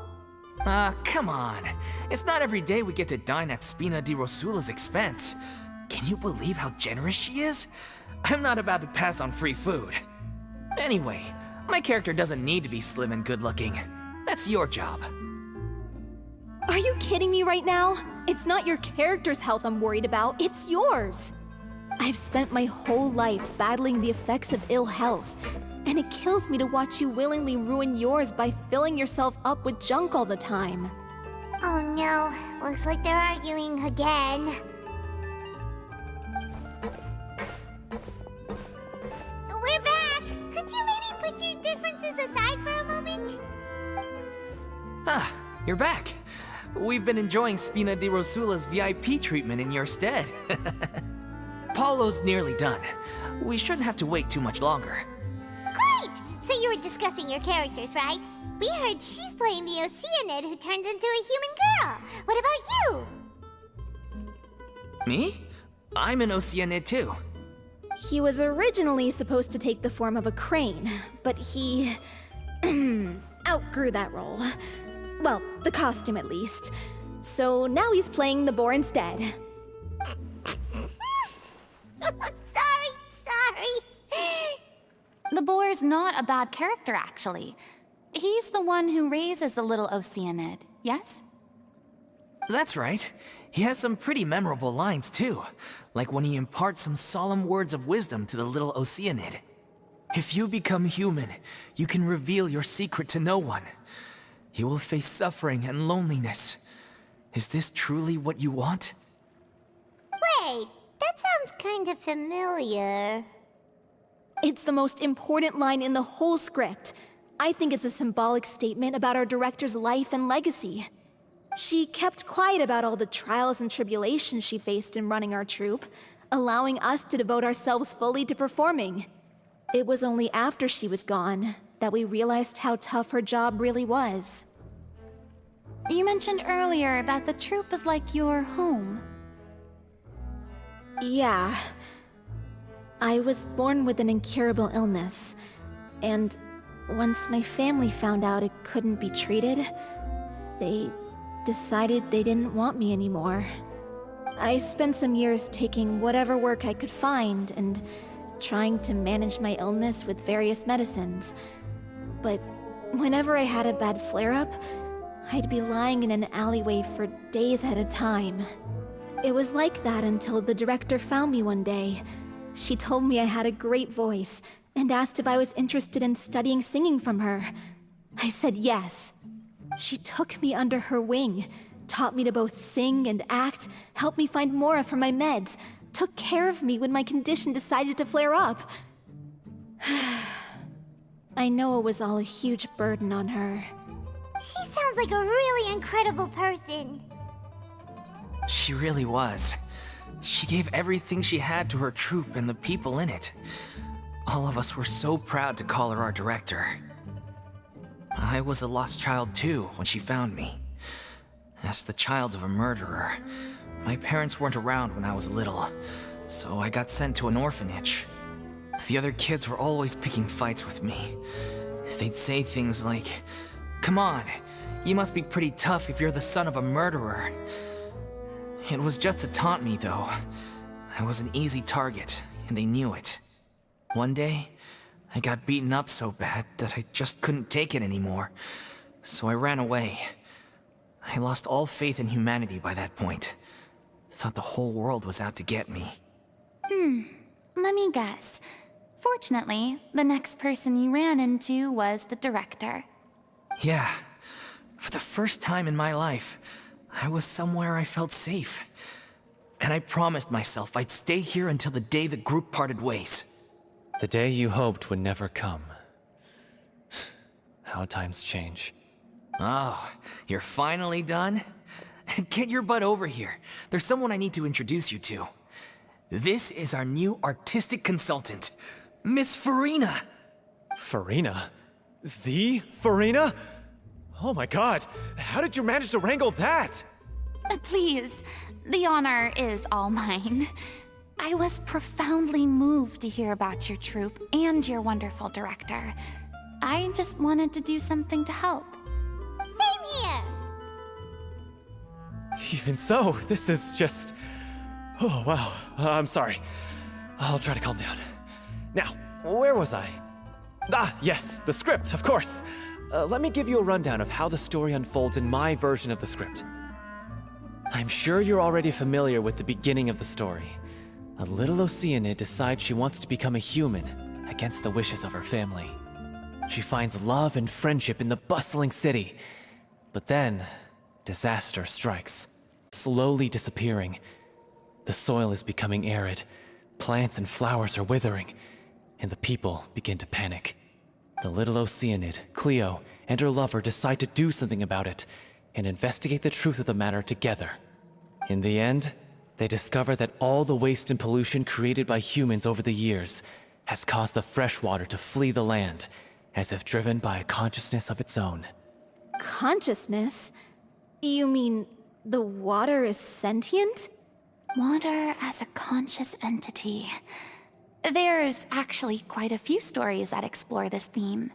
Come on. It's not every day we get to dine at Spina di Rosula's expense. Can you believe how generous she is? I'm not about to pass on free food. Anyway, my character doesn't need to be slim and good-looking. That's your job. Are you kidding me right now? It's not your character's health I'm worried about, it's yours. I've spent my whole life battling the effects of ill health, And it kills me to watch you willingly ruin yours by filling yourself up with junk all the time. Oh no, looks like they're arguing again. We're back! Could you maybe put your differences aside for a moment? Ah, you're back. We've been enjoying Spina di Rosula's VIP treatment in your stead. Paulo's nearly done. We shouldn't have to wait too much longer. Great! So you were discussing your characters, right? We heard she's playing the Oceanid who turns into a human girl. What about you? Me? I'm an Oceanid too. He was originally supposed to take the form of a crane, but he outgrew that role. Well, the costume at least. So now he's playing the boar instead. Sorry. The boar's not a bad character, actually. He's the one who raises the little Oceanid, yes? That's right. He has some pretty memorable lines too, like when he imparts some solemn words of wisdom to the little Oceanid. If you become human, you can reveal your secret to no one. You will face suffering and loneliness. Is this truly what you want? Wait, that sounds kind of familiar. It's the most important line in the whole script. I think it's a symbolic statement about our director's life and legacy. She kept quiet about all the trials and tribulations she faced in running our troupe, allowing us to devote ourselves fully to performing. It was only after she was gone that we realized how tough her job really was. You mentioned earlier that the troupe is like your home. Yeah. I was born with an incurable illness, and once my family found out it couldn't be treated, they decided they didn't want me anymore. I spent some years taking whatever work I could find and trying to manage my illness with various medicines. But whenever I had a bad flare-up, I'd be lying in an alleyway for days at a time. It was like that until the director found me one day. She told me I had a great voice and asked if I was interested in studying singing from her. I said yes. She took me under her wing, taught me to both sing and act, helped me find Mora for my meds, took care of me when my condition decided to flare up. I know it was all a huge burden on her. She sounds like a really incredible person. She really was. She gave everything she had to her troupe and the people in it. All of us were so proud to call her our director. I was a lost child too when she found me. As the child of a murderer, my parents weren't around when I was little, so I got sent to an orphanage. The other kids were always picking fights with me. They'd say things like, "Come on, you must be pretty tough if you're the son of a murderer." It was just to taunt me, though. I was an easy target, and they knew it. One day, I got beaten up so bad that I just couldn't take it anymore, so I ran away. I lost all faith in humanity by that point. Thought the whole world was out to get me. Let me guess. Fortunately, the next person you ran into was the director. Yeah. For the first time in my life, I was somewhere I felt safe. And I promised myself I'd stay here until the day the group parted ways. The day you hoped would never come. How times change. Oh, you're finally done? Get your butt over here. There's someone I need to introduce you to. This is our new artistic consultant, Miss Furina. Furina? The Furina? Oh my god, how did you manage to wrangle that? Please, the honor is all mine. I was profoundly moved to hear about your troupe and your wonderful director. I just wanted to do something to help. Same here. Even so, this is just... Oh, wow. I'm sorry. I'll try to calm down. Now, where was I? Ah, yes, the script, of course. Let me give you a rundown of how the story unfolds in my version of the script. I'm sure you're already familiar with the beginning of the story. A little Oceanid decides she wants to become a human, a against the wishes of her family. She finds love and friendship in the bustling city. But then, disaster strikes, slowly disappearing. The soil is becoming arid, plants and flowers are withering, and the people begin to panic. The little Oceanid, Cleo, and her lover decide to do something about it and investigate the truth of the matter together. In the end, they discover that all the waste and pollution created by humans over the years has caused the fresh water to flee the land, as if driven by a consciousness of its own. Consciousness? You mean the water is sentient? Water as a conscious entity. There's actually quite a few stories that explore this theme.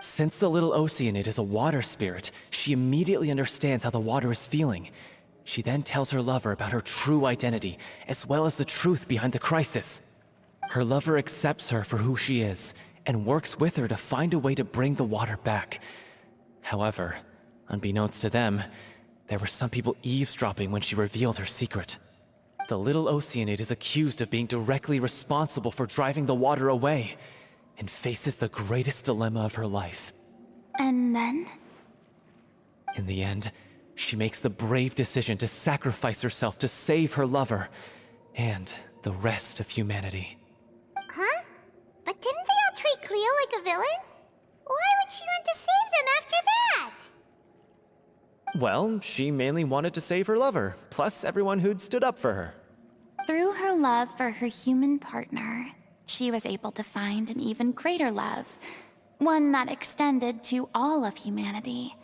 Since the little Oceanid is a water spirit, she immediately understands how the water is feeling. She then tells her lover about her true identity, as well as the truth behind the crisis. Her lover accepts her for who she is, and works with her to find a way to bring the water back. However, unbeknownst to them, there were some people eavesdropping when she revealed her secret. The little Oceanid is accused of being directly responsible for driving the water away, and faces the greatest dilemma of her life. And then? In the end, she makes the brave decision to sacrifice herself to save her lover, and the rest of humanity. Huh? But didn't they all treat Cleo like a villain? Why would she want to save them after that? Well, she mainly wanted to save her lover, plus everyone who'd stood up for her. Through her love for her human partner, she was able to find an even greater love, one that extended to all of humanity.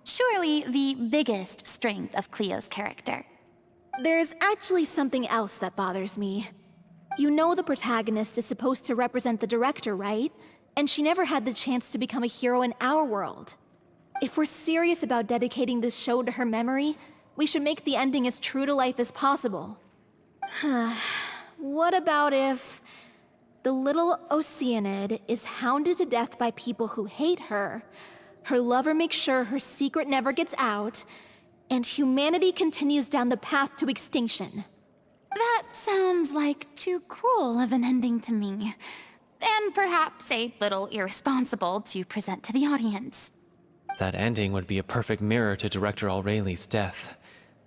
Surely the biggest strength of Cleo's character. There's actually something else that bothers me. You know the protagonist is supposed to represent the director, right? And she never had the chance to become a hero in our world. If we're serious about dedicating this show to her memory, we should make the ending as true to life as possible. What about if the little Oceanid is hounded to death by people who hate her, her lover makes sure her secret never gets out, and humanity continues down the path to extinction? That sounds like too cruel of an ending to me, and perhaps a little irresponsible to present to the audience. That ending would be a perfect mirror to Director Aureli's death,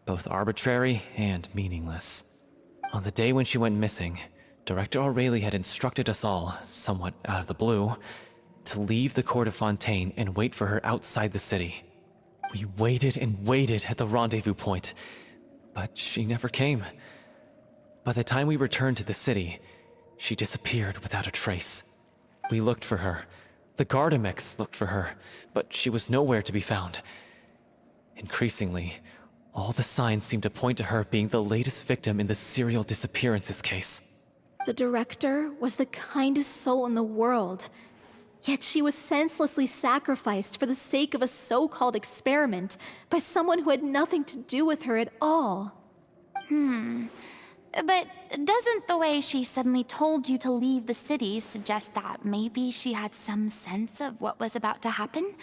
both arbitrary and meaningless. On the day when she went missing, Director Aureli had instructed us all, somewhat out of the blue, to leave the court of Fontaine and wait for her outside the city. We waited and waited at the rendezvous point, but she never came. By the time we returned to the city, she disappeared without a trace. We looked for her. The Gardamex looked for her, but she was nowhere to be found. Increasingly, all the signs seemed to point to her being the latest victim in the serial disappearances case. The director was the kindest soul in the world, yet she was senselessly sacrificed for the sake of a so-called experiment by someone who had nothing to do with her at all. But doesn't the way she suddenly told you to leave the city suggest that maybe she had some sense of what was about to happen?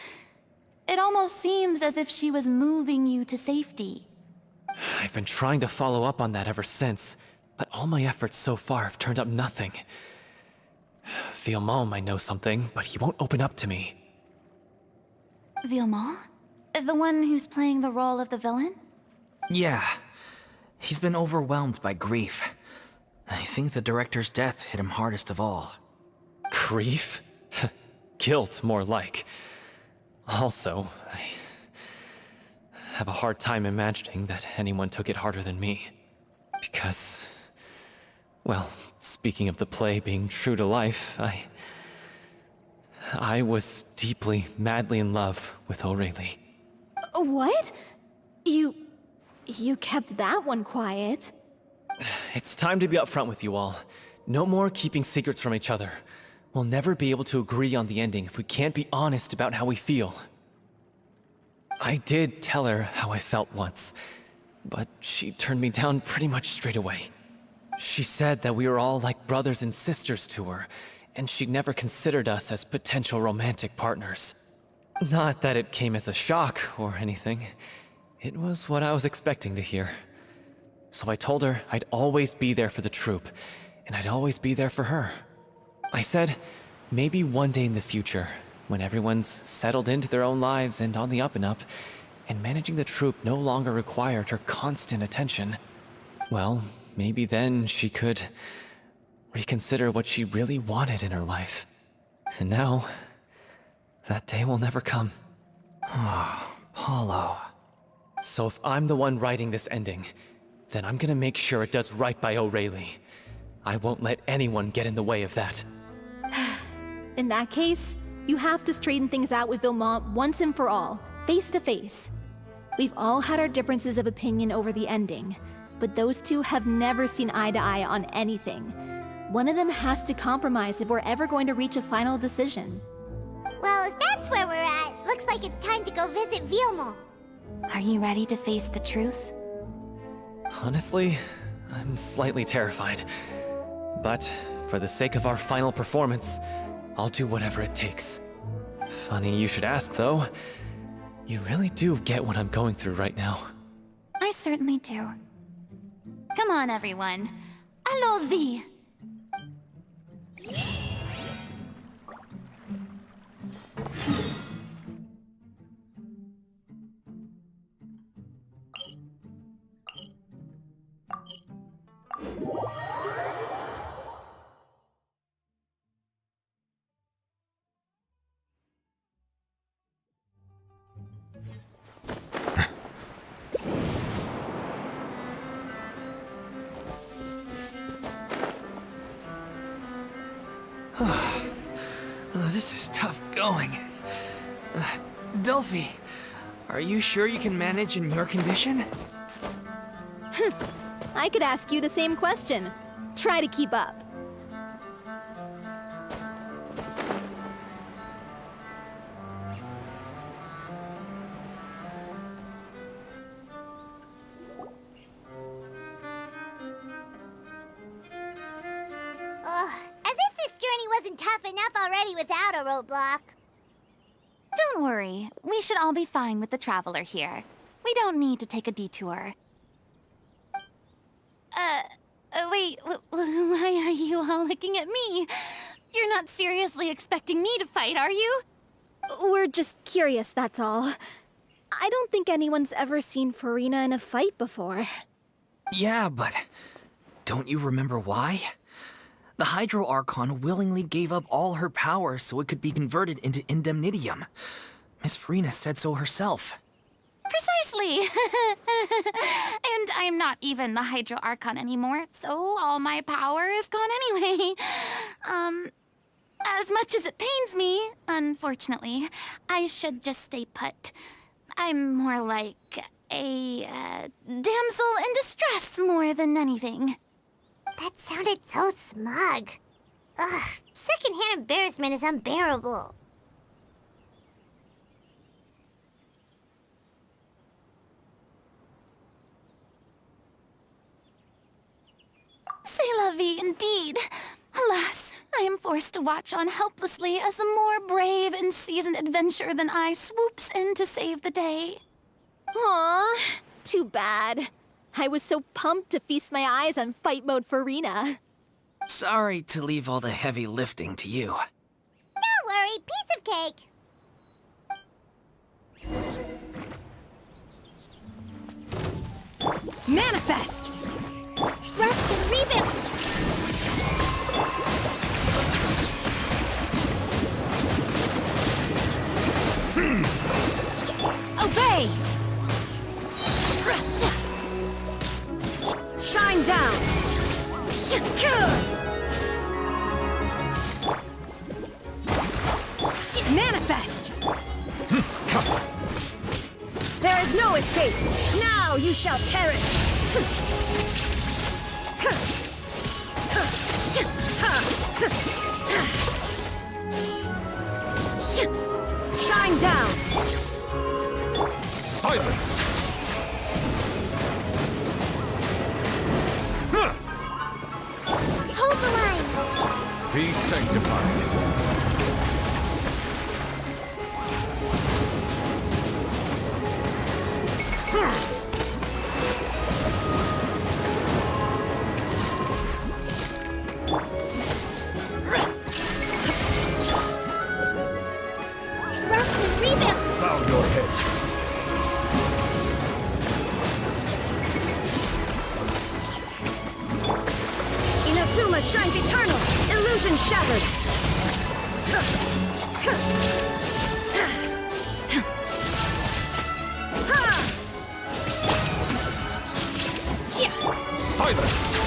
It almost seems as if she was moving you to safety. I've been trying to follow up on that ever since, but all my efforts so far have turned up nothing. Villemont might know something, but he won't open up to me. Villemont? The one who's playing the role of the villain? Yeah. He's been overwhelmed by grief. I think the director's death hit him hardest of all. Grief? Guilt, more like. Also, I have a hard time imagining that anyone took it harder than me. Because, well, speaking of the play being true to life, I was deeply, madly in love with Aureli. What? You kept that one quiet. It's time to be upfront with you all. No more keeping secrets from each other. We'll never be able to agree on the ending if we can't be honest about how we feel. I did tell her how I felt once, but she turned me down pretty much straight away. She said that we were all like brothers and sisters to her, and she'd never considered us as potential romantic partners. Not that it came as a shock or anything. It was what I was expecting to hear. So I told her I'd always be there for the troupe, and I'd always be there for her. I said, maybe one day in the future, when everyone's settled into their own lives and on the up and up, and managing the troupe no longer required her constant attention, well, maybe then she could reconsider what she really wanted in her life. And now, that day will never come. Paulo. So if I'm the one writing this ending, then I'm gonna make sure it does right by O'Reilly. I won't let anyone get in the way of that. In that case, you have to straighten things out with Vilmont once and for all, face to face. We've all had our differences of opinion over the ending, but those two have never seen eye to eye on anything. One of them has to compromise if we're ever going to reach a final decision. Well, if that's where we're at, looks like it's time to go visit Vilmont. Are you ready to face the truth? Honestly, I'm slightly terrified. But for the sake of our final performance, I'll do whatever it takes. Funny you should ask, though. You really do get what I'm going through right now. I certainly do. Come on, everyone. Allons-y! This is tough going. Delphi, are you sure you can manage in your condition? I could ask you the same question. Try to keep up. As if this journey wasn't tough enough already without a roadblock. Don't worry. We should all be fine with the traveler here. We don't need to take a detour. Wait, why are you all looking at me? You're not seriously expecting me to fight, are you? We're just curious, that's all. I don't think anyone's ever seen Furina in a fight before. Yeah, but don't you remember why? The Hydro Archon willingly gave up all her power so it could be converted into indemnitium. Miss Furina said so herself. Precisely! And I'm not even the Hydro Archon anymore, so all my power is gone anyway. As much as it pains me, unfortunately, I should just stay put. I'm more like a damsel in distress more than anything. That sounded so smug. Ugh, secondhand embarrassment is unbearable. C'est la vie, indeed. Alas, I am forced to watch on helplessly as a more brave and seasoned adventurer than I swoops in to save the day. Aw, too bad. I was so pumped to feast my eyes on fight mode Furina. Sorry to leave all the heavy lifting to you. Don't worry, piece of cake. Manifest! Thrust and revamp. Obey! Shine down! Manifest! There is no escape! Now you shall perish! Shine down! Silence! Hold the line. Be sanctified. shines eternal! Illusion shattered! Silence!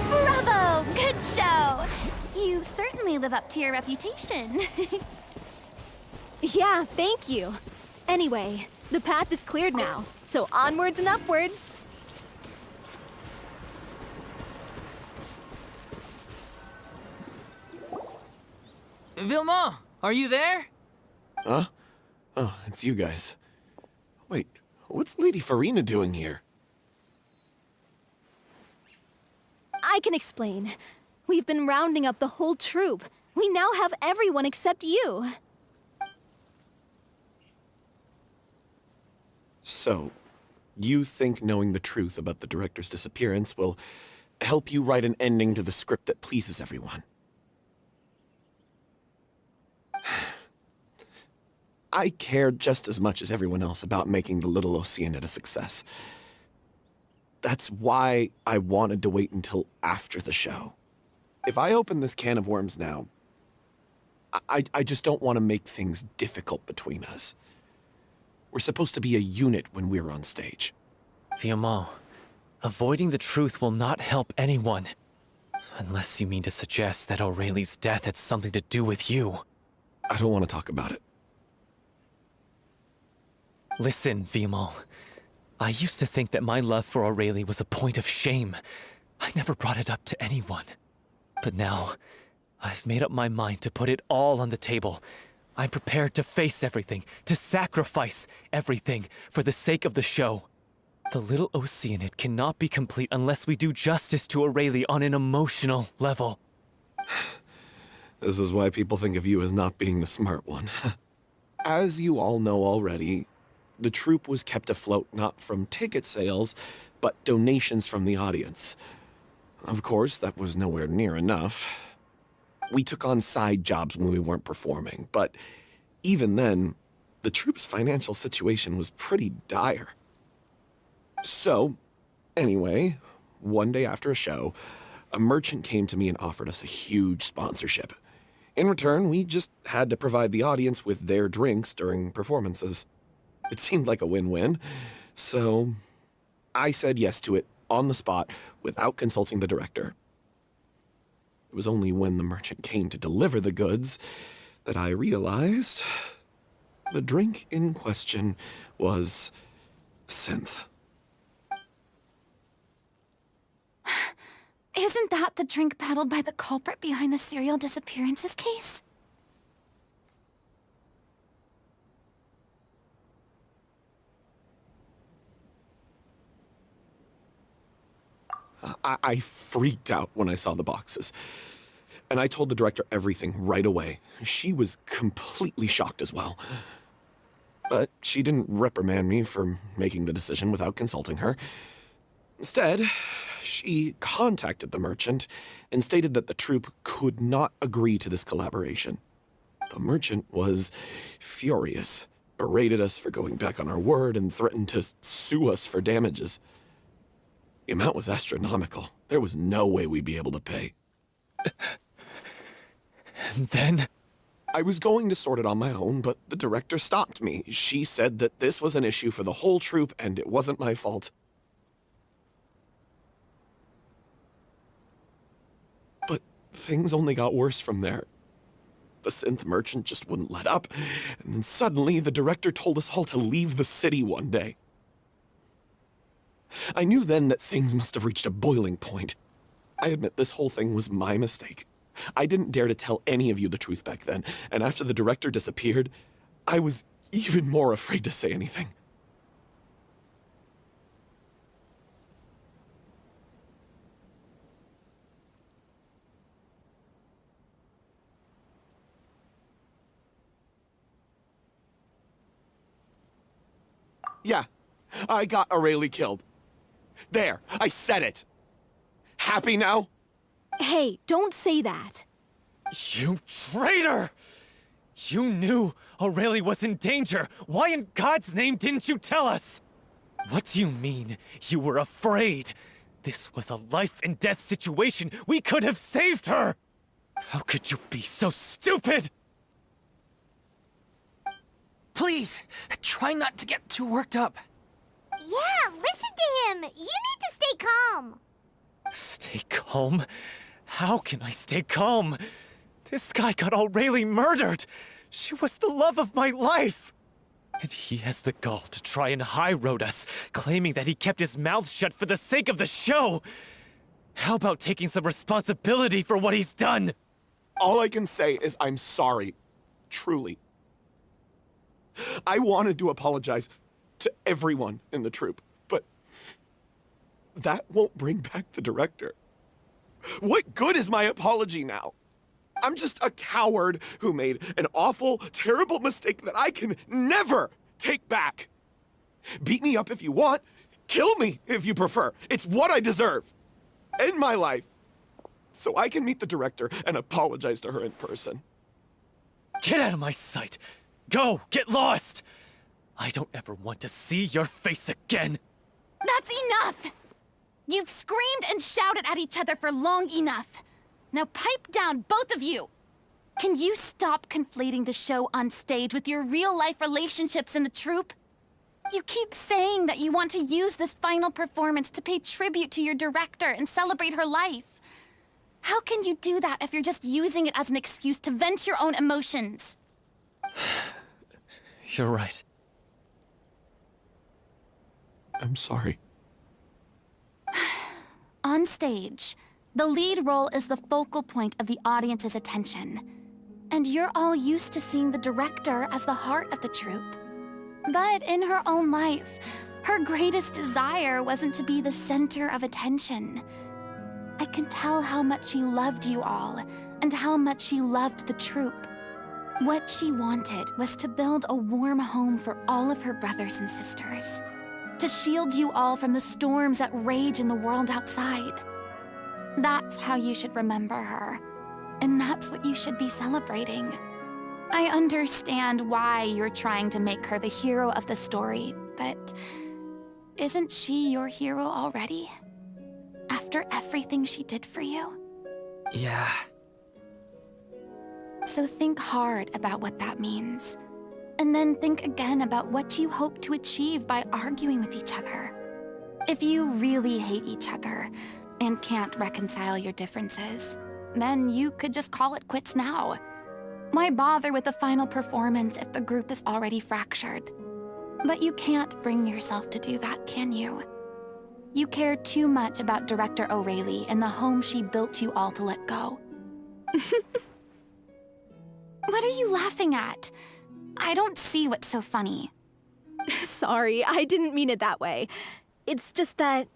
Bravo! Good show! You certainly live up to your reputation. Yeah, thank you. Anyway, the path is cleared now, so onwards and upwards. Vilma, are you there? Huh? Oh, it's you guys. Wait, what's Lady Furina doing here? I can explain. We've been rounding up the whole troupe. We now have everyone except you. So, you think knowing the truth about the director's disappearance will help you write an ending to the script that pleases everyone? I care just as much as everyone else about making the Little Oceanid a success. That's why I wanted to wait until after the show. If I open this can of worms now, I just don't want to make things difficult between us. We're supposed to be a unit when we're on stage. Vilma, avoiding the truth will not help anyone. Unless you mean to suggest that Aurelie's death had something to do with you. I don't want to talk about it. Listen, Vilma. I used to think that my love for Aurelie was a point of shame. I never brought it up to anyone. But now, I've made up my mind to put it all on the table. I'm prepared to face everything, to sacrifice everything for the sake of the show. The Little Oceanid cannot be complete unless we do justice to Aurelie on an emotional level. This is why people think of you as not being the smart one. As you all know already, the troupe was kept afloat not from ticket sales, but donations from the audience. Of course, that was nowhere near enough. We took on side jobs when we weren't performing, but even then, the troupe's financial situation was pretty dire. So, anyway, one day after a show, a merchant came to me and offered us a huge sponsorship. In return, we just had to provide the audience with their drinks during performances. It seemed like a win-win, so I said yes to it on the spot without consulting the director. It was only when the merchant came to deliver the goods that I realized the drink in question was synth. Isn't that the drink peddled by the culprit behind the serial disappearances case? I freaked out when I saw the boxes. And I told the director everything right away. She was completely shocked as well. But she didn't reprimand me for making the decision without consulting her. Instead, she contacted the merchant and stated that the troupe could not agree to this collaboration. The merchant was furious, berated us for going back on our word, and threatened to sue us for damages. The amount was astronomical. There was no way we'd be able to pay. And then? I was going to sort it on my own, but the director stopped me. She said that this was an issue for the whole troupe, and it wasn't my fault. But things only got worse from there. The synth merchant just wouldn't let up, and then suddenly the director told us all to leave the city one day. I knew then that things must have reached a boiling point. I admit this whole thing was my mistake. I didn't dare to tell any of you the truth back then, and after the director disappeared, I was even more afraid to say anything. Yeah, I got Aurelie killed. There, I said it. Happy now? Hey, don't say that. You traitor! You knew Aurelie was in danger. Why in God's name didn't you tell us? What do you mean, you were afraid? This was a life and death situation. We could have saved her! How could you be so stupid? Please, try not to get too worked up. Yeah, listen to him. You need to stay calm. Stay calm? How can I stay calm? This guy got Aurelie murdered! She was the love of my life! And he has the gall to try and high-road us, claiming that he kept his mouth shut for the sake of the show! How about taking some responsibility for what he's done? All I can say is I'm sorry. Truly. I wanted to apologize to everyone in the troupe, but that won't bring back the director. What good is my apology now? I'm just a coward who made an awful, terrible mistake that I can never take back. Beat me up if you want. Kill me if you prefer. It's what I deserve. End my life. So I can meet the director and apologize to her in person. Get out of my sight! Go! Get lost! I don't ever want to see your face again! That's enough! You've screamed and shouted at each other for long enough. Now pipe down, both of you! Can you stop conflating the show on stage with your real-life relationships in the troupe? You keep saying that you want to use this final performance to pay tribute to your director and celebrate her life. How can you do that if you're just using it as an excuse to vent your own emotions? You're right. I'm sorry. On stage, the lead role is the focal point of the audience's attention. And you're all used to seeing the director as the heart of the troupe. But in her own life, her greatest desire wasn't to be the center of attention. I can tell how much she loved you all, and how much she loved the troupe. What she wanted was to build a warm home for all of her brothers and sisters. To shield you all from the storms that rage in the world outside. That's how you should remember her. And that's what you should be celebrating. I understand why you're trying to make her the hero of the story, but isn't she your hero already? After everything she did for you? Yeah. So think hard about what that means. And then think again about what you hope to achieve by arguing with each other. If you really hate each other and can't reconcile your differences, then you could just call it quits now. Why bother with the final performance if the group is already fractured? But you can't bring yourself to do that, can you? You care too much about Director Aurelie and the home she built you all to let go. What are you laughing at? I don't see what's so funny. Sorry, I didn't mean it that way. It's just that,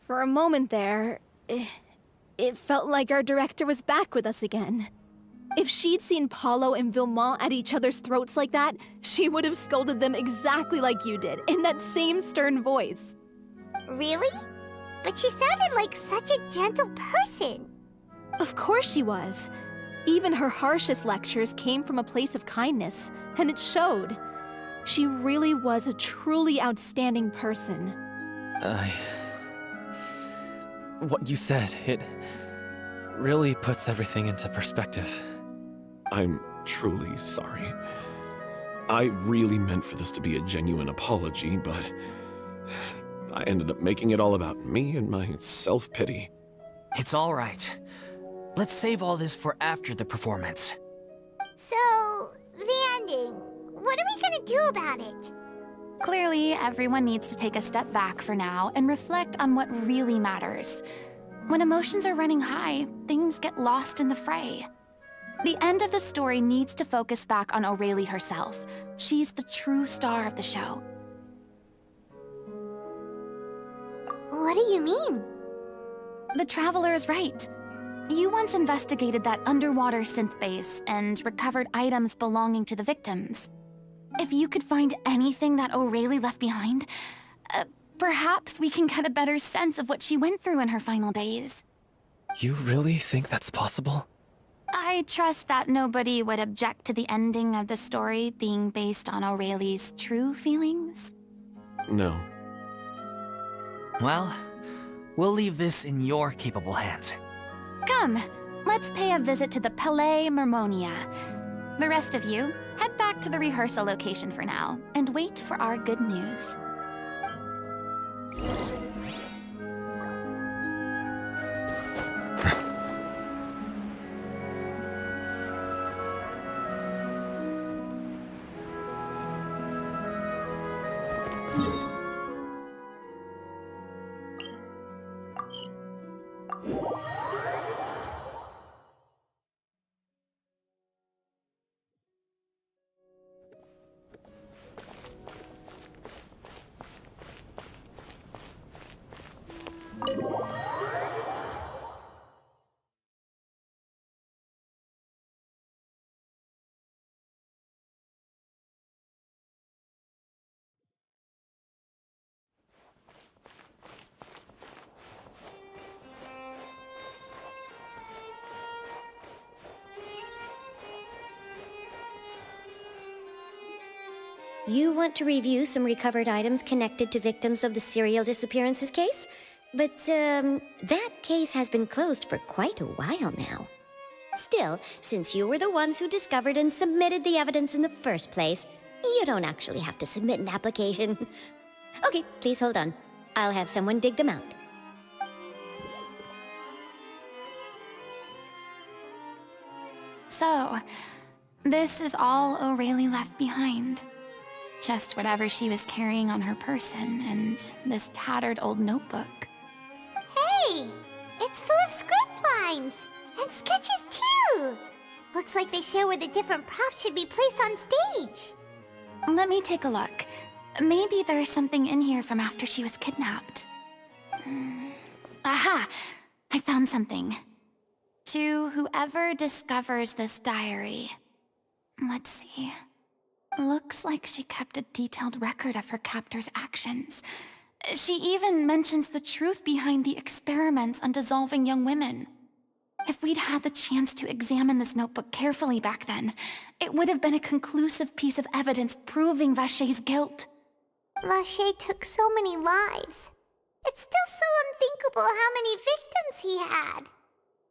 for a moment there, it felt like our director was back with us again. If she'd seen Paulo and Vilmont at each other's throats like that, she would have scolded them exactly like you did, in that same stern voice. Really? But she sounded like such a gentle person. Of course she was. Even her harshest lectures came from a place of kindness, and it showed. She really was a truly outstanding person. What you said, it really puts everything into perspective. I'm truly sorry. I really meant for this to be a genuine apology, but I ended up making it all about me and my self-pity. It's all right. Let's save all this for after the performance. So, the ending. What are we gonna do about it? Clearly, everyone needs to take a step back for now and reflect on what really matters. When emotions are running high, things get lost in the fray. The end of the story needs to focus back on Aurelie herself. She's the true star of the show. What do you mean? The Traveler is right. You once investigated that underwater synth base and recovered items belonging to the victims. If you could find anything that Aurelie left behind, perhaps we can get a better sense of what she went through in her final days. You really think that's possible? I trust that nobody would object to the ending of the story being based on Aurelie's true feelings. No. Well, We'll leave this in your capable hands. Come, let's pay a visit to the Palais Mermonia. The rest of you, head back to the rehearsal location for now, and wait for our good news. You want to review some recovered items connected to victims of the serial disappearances case? But, that case has been closed for quite a while now. Still, since you were the ones who discovered and submitted the evidence in the first place, you don't actually have to submit an application. Okay, please hold on. I'll have someone dig them out. So, this is all O'Reilly left behind. Just whatever she was carrying on her person and this tattered old notebook. Hey! It's full of script lines! And sketches too! Looks like they show where the different props should be placed on stage. Let me take a look. Maybe there's something in here from after she was kidnapped. Aha! I found something. To whoever discovers this diary. Let's see. Looks like she kept a detailed record of her captor's actions. She even mentions the truth behind the experiments on dissolving young women. If we'd had the chance to examine this notebook carefully back then, it would have been a conclusive piece of evidence proving Vachey's guilt. Vachey took so many lives. It's still so unthinkable how many victims he had.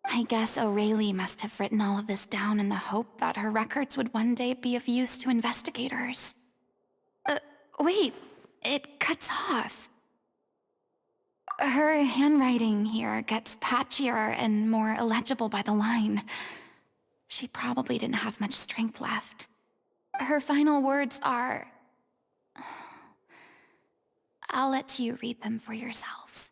I guess O'Reilly must have written all of this down in the hope that her records would one day be of use to investigators. Wait, it cuts off. Her handwriting here gets patchier and more illegible by the line. She probably didn't have much strength left. Her final words are... I'll let you read them for yourselves.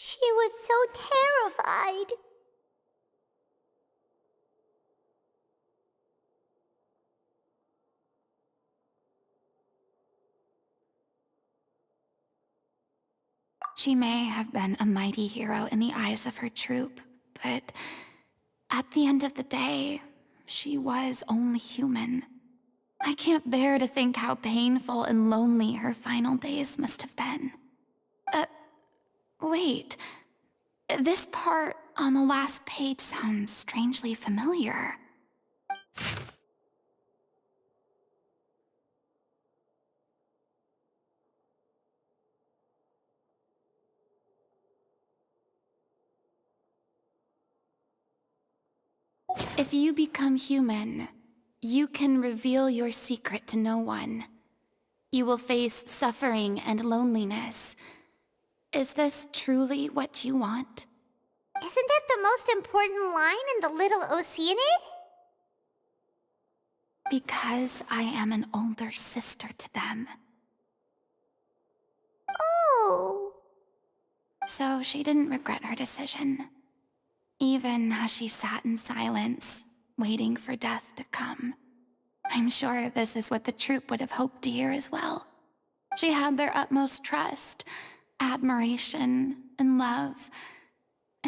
She was so terrified. She may have been a mighty hero in the eyes of her troop, but at the end of the day, she was only human. I can't bear to think how painful and lonely her final days must have been. Wait. This part on the last page sounds strangely familiar. If you become human, you can reveal your secret to no one. You will face suffering and loneliness. Is this truly what you want? Isn't that the most important line in the Little Oceanid? Because I am an older sister to them. Oh. So she didn't regret her decision, even as she sat in silence, waiting for death to come. I'm sure this is what the troupe would have hoped to hear as well. She had their utmost trust, admiration, and love,